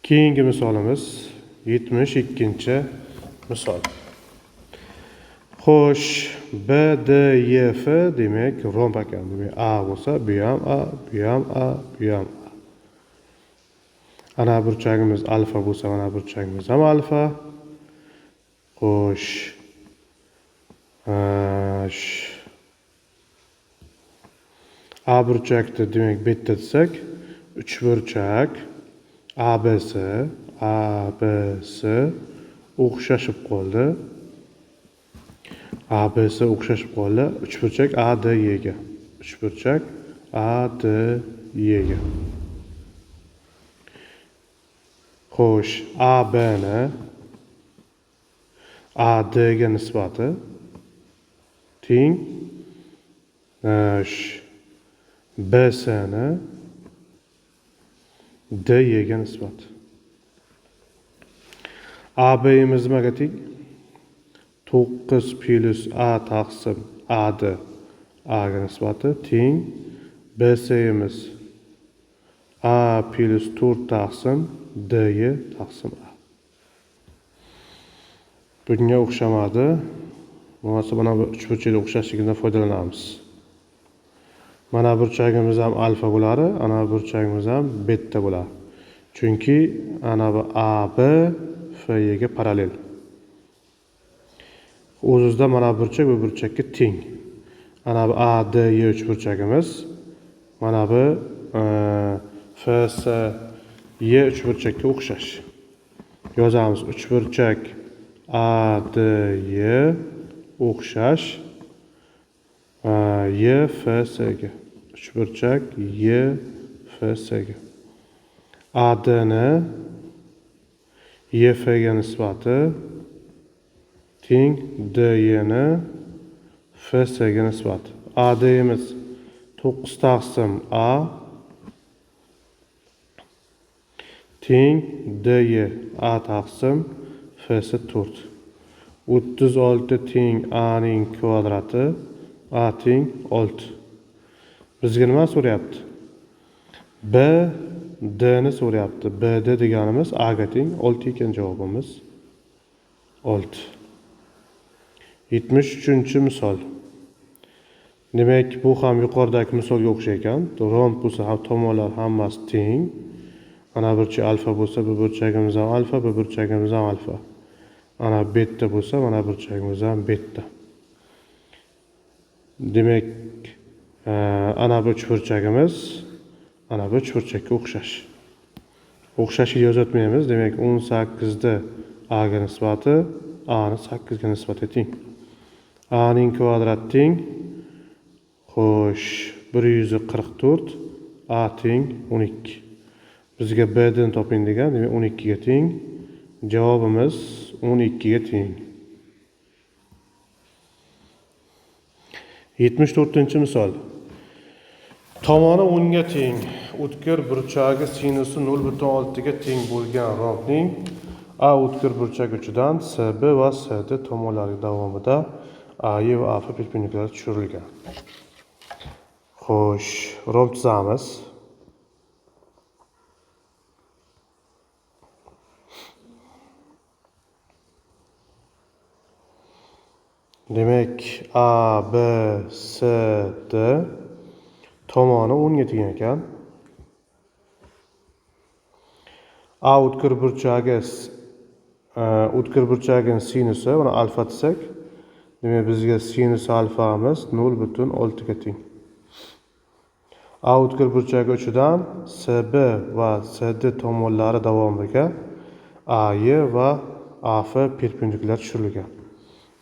Keyingi misolimiz 72-misol. Xo'sh, BDYF demek romb ekan. Demek A bo'lsa, bu ham A, bu ham A, bu ham A. Ana burchagimiz alfa bo'lsa, mana burchagimiz ham alfa. Xo'sh. A burchakni demak bitta desak, uchburchak ABC o'xshashib qoldi. ABC o'xshashib qoldi. Uchburchak ADEga. Uchburchak ADEga. Xo'sh, ABni ADga nisbati teng BCni DEga nisbati. AB'imiz nimaga teng? 9 plus A taqsim AD A'ga nisbati teng BC'imiz A plus 4 taqsim D'ye taqsim A. Bunga o'xshamadi. Bo'lmasa mana bu uchburchak o'xshashligidan foydalanamiz. Mana burchagimiz ham alfa bo'ladi, ana burchagimiz ham beta bo'ladi. Chunki ana bu AB FYga parallel. O'zida mana burchak bu burchakka teng. Ana bu ADY uchburchagimiz mana bu FSY uchburchakka o'xshash. Yozamiz uchburchak ADY o'xshash YFSga. Uchburchak YFSga. ADni YFga nisbati teng DYni FSga nisbati. AD'imiz 9 taqsim A teng DY A taqsim FS 4. 36 teng A'ning kvadrati A teng 6. Bizga nima so'rayapti? B D'ni so'rayapti. BD deganimiz A'ga teng 6 ekan javobimiz 6. 73-misol. Demak, bu ham yuqoridagi misolga o'xshaykan. Romb bo'lsa ham tomonlar hammasi teng. Ana burchak alfa bo'lsa, bu burchagimiz ham alfa, bu burchagimiz ham alfa. Ana beta bo'lsa, mana burchagimiz ham beta. Demak, ana bu uchburchagimiz ana bu uchburchakka o'xshash. O'xshashni yozatmaymiz. Demak, 18 ni A'ga nisbati A'ni 8 ga nisbati teng. A'ning kvadrati teng. Xo'sh, 144 A teng 12. Bizga B'ni toping degan, demak 12 ga teng. Javobimiz 12 ga teng. 74-misol. Tomoni 10 ga teng. O'tkir burchagi sinusi 0,6 ga teng bo'lgan rombning A o'tkir burchak uchidan SB va SD tomonlari davomida AY va AF perpendikulyar tushirilgan. Xo'sh, romb chizamiz. Demak, A, B, C, D tomoni 10 ga teng ekan. A o'tkir burchagin sinusi, mana alfa desak, demak bizga sinus alfamiz 0,6 ga teng. A o'tkir burchagi uchidan SB va SD tomonlari davomiga AY va AF perpendikulyar tushirilgan.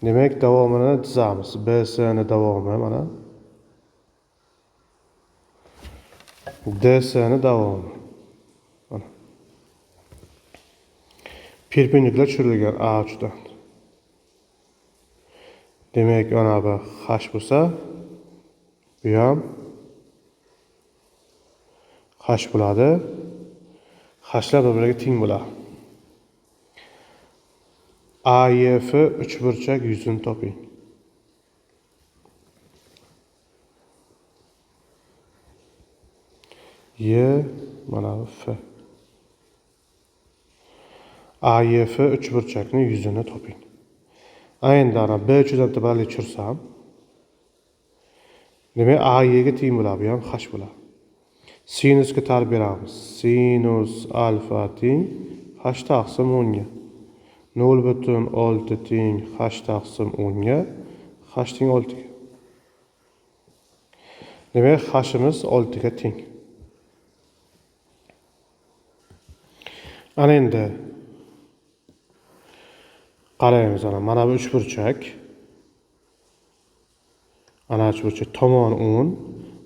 Demak, davomini chizamiz. BCni davomi mana. DCni davomi. Mana. Perpendikulyar tushirilgan A uchidan. Demak, mana bu H bo'lsa, bu ham H bo'ladi. H'lar bir-biriga teng bo'ladi. AYF uchburchak yuzini toping. Y mana bu F. AYF uchburchakning yuzini toping. Endi ana B uchidan tabarli tushirsam, demak AY ga teng bo'ladi, bu ham H bo'ladi. Sinusga tarif beramiz. Sinus alfa teng H taqsim 10 ga. 0,6 teng H taqsim 10 ga. H teng 6 ga. Demek h'imiz 6 ga teng. Ana endi qaraymiz, mana bu uchburchak. Ana uchburchak tomoni 10,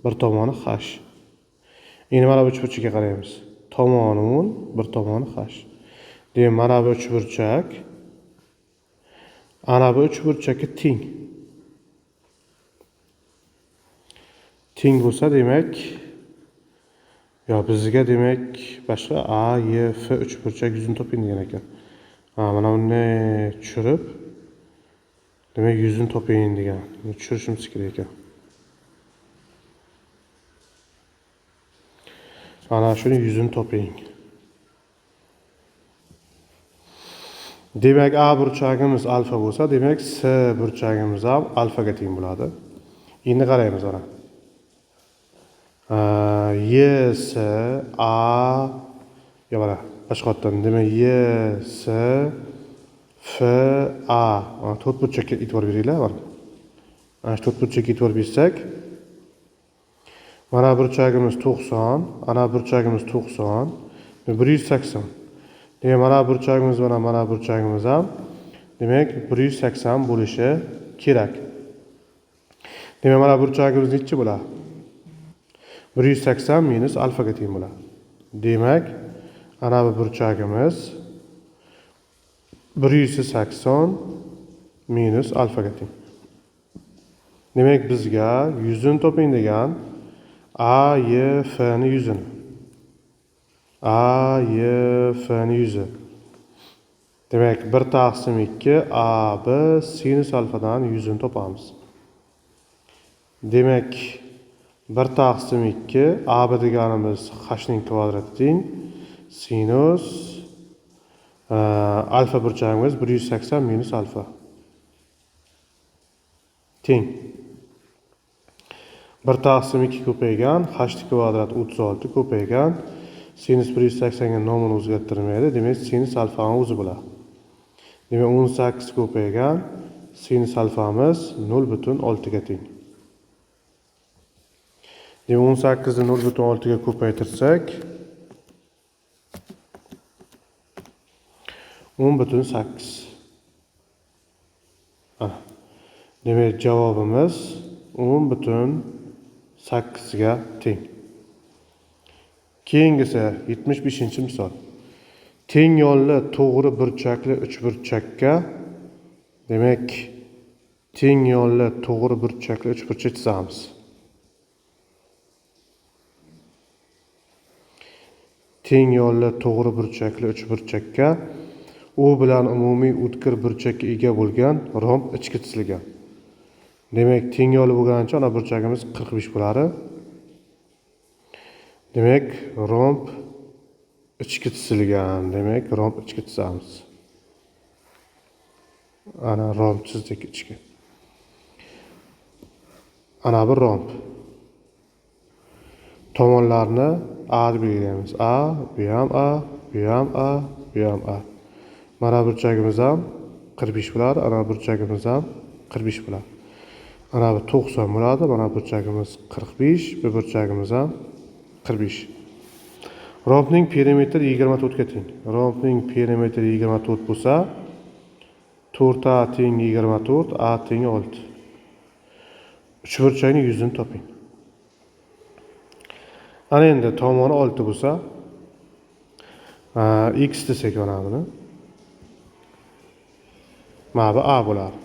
bir tomoni h. Endi mana bu uchburchakka qaraymiz. Tomoni 10, bir tomoni h. Demak, mana bu uchburchak ana bu uchburchakka teng. Teng bo'lsa, demak, yo bizga demak boshqa A, Y, F uchburchak yuzini toping degan ekan. Mana buni tushirib, demak yuzini toping degan. Tushirishimiz kerak ekan. Ana shuni yuzini toping. Demak, A burchagimiz alfa bo'lsa, demak S burchagimiz ham alfaga teng bo'ladi. Endi qaraymiz ana. Y, S, A, ya mana boshqatdan demak Y, S, F, A. Mana 4 burchakka e'tibor beringlar. Mana shu 4 burchakka e'tibor bersak, mana burchagimiz 90, ana burchagimiz 90, 180. Demak, mana burchagimiz bilan mana burchagimiz ham demak 180 bo'lishi kerak. Demak, mana burchagimiz necha bo'ladi? 180 minus alfaga teng bo'ladi. Demak, ana bu burchagimiz 180 minus alfaga teng. Demak, bizga yuzini toping degan A, Y, F ni yuzini. A, Y, F ni yuzi. Demak, 1 taqsim 2 A, B sinus alfadan yuzini topamiz. Demak, 1 taqsim 2 A, B deganimiz h ning kvadrati teng sinus alfa burchagimiz 180 minus alfa teng. 1 taqsim 2 ko'paygan, h kvadrat 36 ko'paygan, sinus 180 ga nomini o'zgartirmaydi. Demak, sinus alfani o'zi bo'ladi. Demak, 18 ko'paygan, sinus alfamiz 0,6 ga teng. Demak, 18 ni 0,6 ga ko'paytirsak 10,8. Demak, javobimiz 10,8 ga teng. Keyingisi 75-misol. Teng yo'lli to'g'ri burchakli uchburchakka, demak, teng yo'lli to'g'ri burchakli uchburchak chizamiz. Teng yo'lli to'g'ri burchakli uchburchakka u bilan umumiy o'tkir burchakka ega bo'lgan romb ichga chizilgan. Demak, teng yo'li bo'lgancha ana burchagimiz 45 bo'ladi. Demak, romb ichga chizilgan. Demak, romb ichga chizamiz. Ana romb chizdik ichga. Ana bir romb. Tomonlarni A deb belgilaymiz. A, bu ham A, bu ham A, bu ham A. Mana burchagimiz ham 45 bo'ladi, ana burchagimiz ham 45 bo'ladi. Ana bu 90 bo'ladi, mana burchagimiz 45, bu burchagimiz ham 45. Rombning perimetri 24 ga teng. Rombning perimetri 24 bo'lsa, 4A teng 24, A teng 6. Uchburchakning yuzini toping. Ana endi tomoni 6 bo'lsa, x desak mana buni. Mana bu A bo'ladi.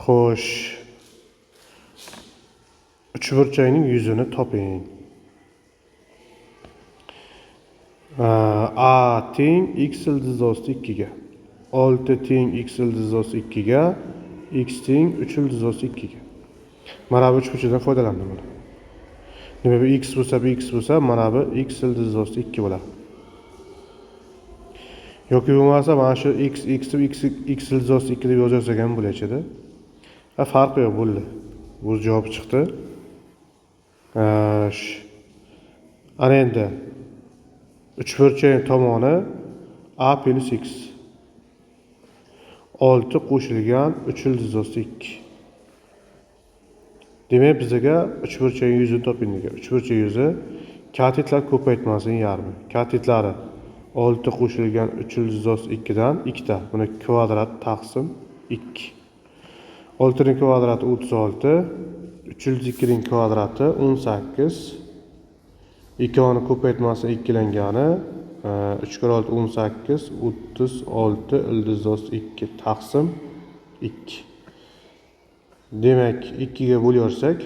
Xo'sh, uchburchakning yuzini toping. A teng x ildiz osti 2 ga. 6 teng x ildiz osti 2 ga, x teng 3 ildiz osti 2 ga. Mana bu uchburchakdan foydalandim buni. Nima bu x bo'lsa, bu x bo'lsa, mana bu x ildiz osti 2 bo'ladi. Yoki bo'lmasa, mana shu x deb x ildiz osti 2 deb yozasak ham bo'lar-edi. Farqi yo'q, bo'ldi. Bu javob chiqdi. Ana endi uchburchak tomoni a plus x. 6 qo'shilgan 3 ildiz osti 2. Demek bizga uchburchak yuzini toping degan. Uchburchak yuzi katetlar ko'paytmasining yarmi. Katetlari 6 qo'shilgan 302 dan 2 ta. Buni kvadrat taqsim 2. 6 ning kvadrati 36, 302 ning kvadrati 18. 2 ni ko'paytmasi ikkilangani 3 kere 6 18, 36 ildizos 2 taqsim 2. Demek 2 ga bo'lyorsak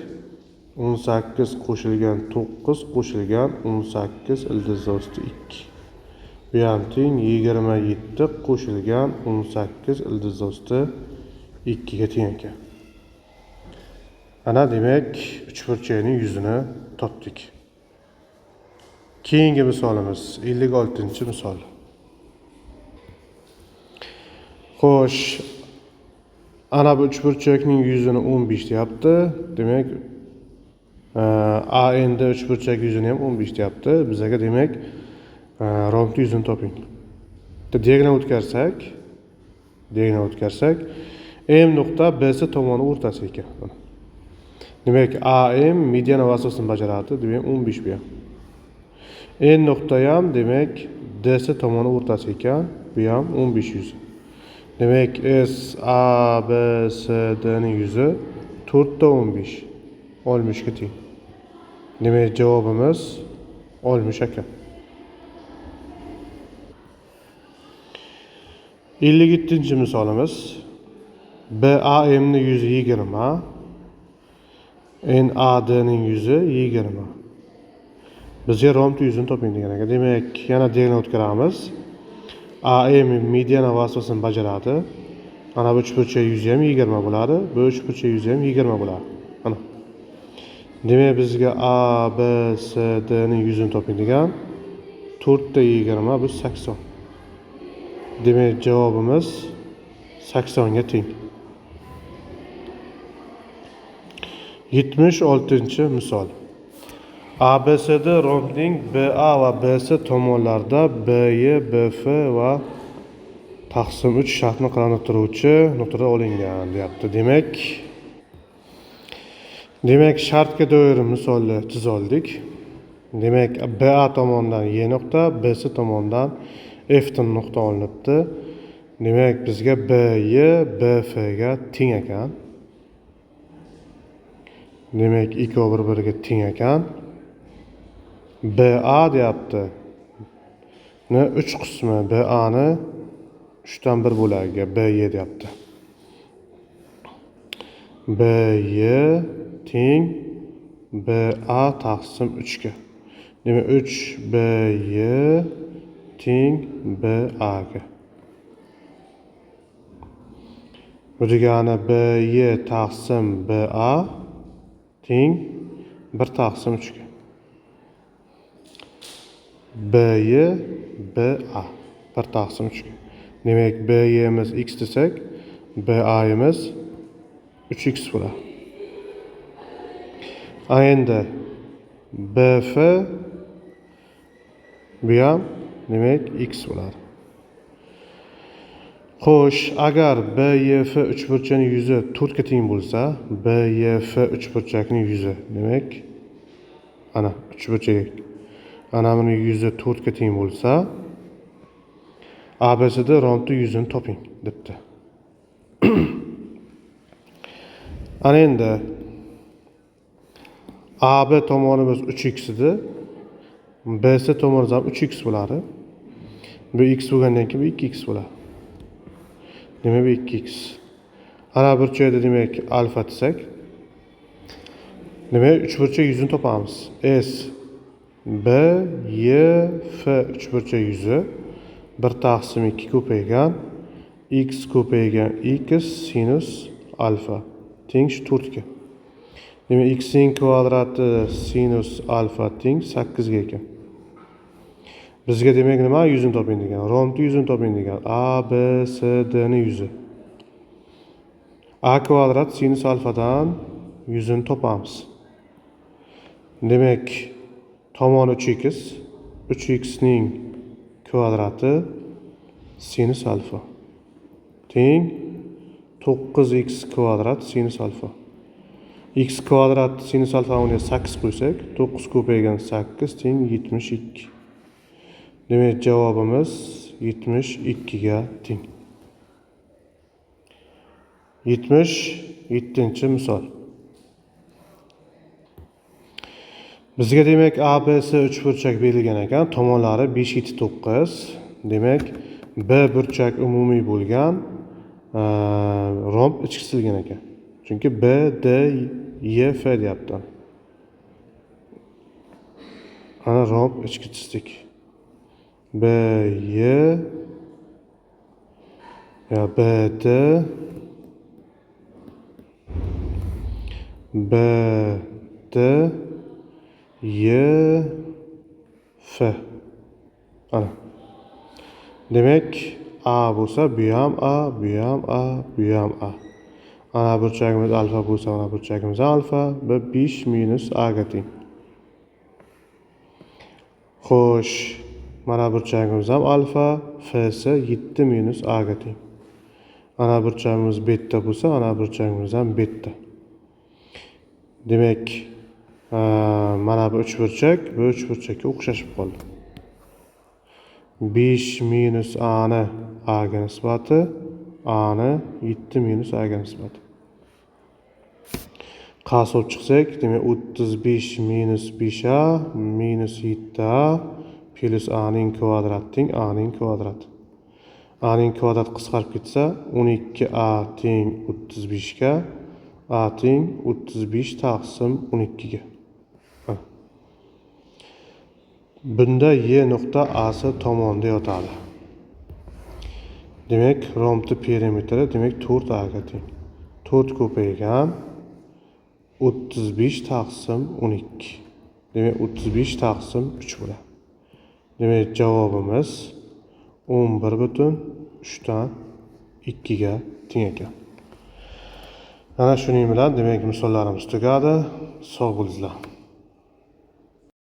18 qo'shilgan 9 qo'shilgan 18 ildizos 2. Bu ham teng 27 qo'shilgan 18 ildizos 2 ga teng ekan. Ana demek uchburchakning yuzini topdik. Keyingi misolimiz 56-misol. Xo'sh, ana bu uchburchakning yuzini 15 deyapti. Demek AN'da uchburchak yuzini ham 15 deyapti. Bizga demek rombni yuzini toping. Diagonal o'tkarsak, M nuqta BC tomoni o'rtasi ekan. Demek AM median va asosini bajaradi. Demek 15 bu ham. N nuqta ham demek DC tomoni o'rtasi ekan. Bu ham 15 yuz. Demek SABCD'ning yuzi 4 ta 15. 60 ga teng. Demek javobimiz 60 ekan. 57-misolimiz. BAM'ning yuzi 20, NAD'ning yuzi 20. Bizga rombni yuzini toping degan ekan. Demek yana diagonal o'tkiramiz. AM mediana va asosini bajaradi. Ana bu uchburchak yuzi ham 20 bo'ladi. Bu uchburchak yuzi ham 20 bo'ladi. Ana. Demek bizga ABCD'ning yuzini toping degan. 4 ta 20 bu 80. Demek javobimiz 80 ga teng. 76-misol. ABCD rombning BA va BC tomonlarida BY, BF va taqsim 3 shartni qarinib turuvchi nuqtada olingan deyapti. Demek shartga doir misolni chiza oldik. Demek BA tomonidan Y nuqta, BC tomonidan F nuqta olinibdi. Demek bizga BY BF ga teng ekan. Demek ikkovi bir-biriga teng ekan. BA deyapti. 3 qismi BAni 3 dan 1 bo'lagiga BY deyapti. BY teng BA taqsim 3 ga. Demek 3 BY teng BA ga. Bu degani BY taqsim BA teng 1 taqsim 3 ga. BY BA 1 taqsim 3 ga. Demek BY'miz x desak, BA'miz 3x bo'ladi. Endi BF bu ham demek x bo'ladi. Xo'sh, agar BYF uchburchakning yuzi 4 ga teng bo'lsa, BYF uchburchakning yuzi demek ana uchburchak ana buni yuzi 4 ga teng bo'lsa, ABCD rombni yuzini toping debdi. Ana endi AB tomonimiz 3x edi. BC tomonimiz ham 3x bo'ladi. Bu x bo'lgandan keyin bu 2x bo'ladi. Demek bu 2x. Ana burchakda demek alfa desak, demek uchburchak yuzini topamiz. S B Y F uchburchak yuzi 1 taqsim 2 ko'paygan x ko'paygan x sinus alfa teng 4 ga. Demek x ning kvadrati sinus alfa teng 8 ga ekan. Bizga demek nima yuzini toping degan. Rombni yuzini toping degan. A, B, C, D ning yuzi. A kvadrat sinus alfadan yuzini topamiz. Demek tomoni 3x, 3x ning kvadrati sinus alfa teng 9x kvadrat sinus alfa. x kvadrat sinus alfa o'rniga 8 qo'ysak, 9 ko'paygan 8 teng 72. Demak, javobimiz 72 ga teng. 77-misol. Bizga demak ABC uchburchak berilgan ekan, tomonlari 5/9. Demak, B burchak umumiy bo'lgan, romb ichki chizilgan ekan. Chunki B, D, E, F deyapti. Ana romb ichki chizdik. B, E, B, D, B, D, E, F. Ana. Demak, A bo'lsa, bu ham A, bu ham A, bu ham A. Ana burchagimiz alfa bo'lsa, ana burchagimiz alfa, bu 5 minus A ga teng. Xo'sh, mana burchagimiz ham alfa, F esa 7 minus A ga teng. Ana burchagimiz beta bo'lsa, ana burchagimiz ham beta. Demak, mana bu uchburchak, bu uchburchakka o'xshashib qoldi. 5 minus A ni A ga nisbati, A ni 7 minus A ga nisbati. Qas olib chiqsak, demak 35 minus 5A minus 7A plus A ning kvadrat teng A ning kvadrat. A ning kvadrat qisqarib ketsa, 12A teng 35 ga, A teng 35 taqsim 12 ga. Bunda Y nuqta A'si tomonda yotadi. Demak, rombni perimetri demak 4A ga teng. 4 ko'paygan 35 taqsim 12. Demak, 35 taqsim 3 bo'ladi. Demak, javobimiz 11,3 ga teng ekan. Ana shuning bilan demak misollarimiz tugadi. Sog' bo'linglar.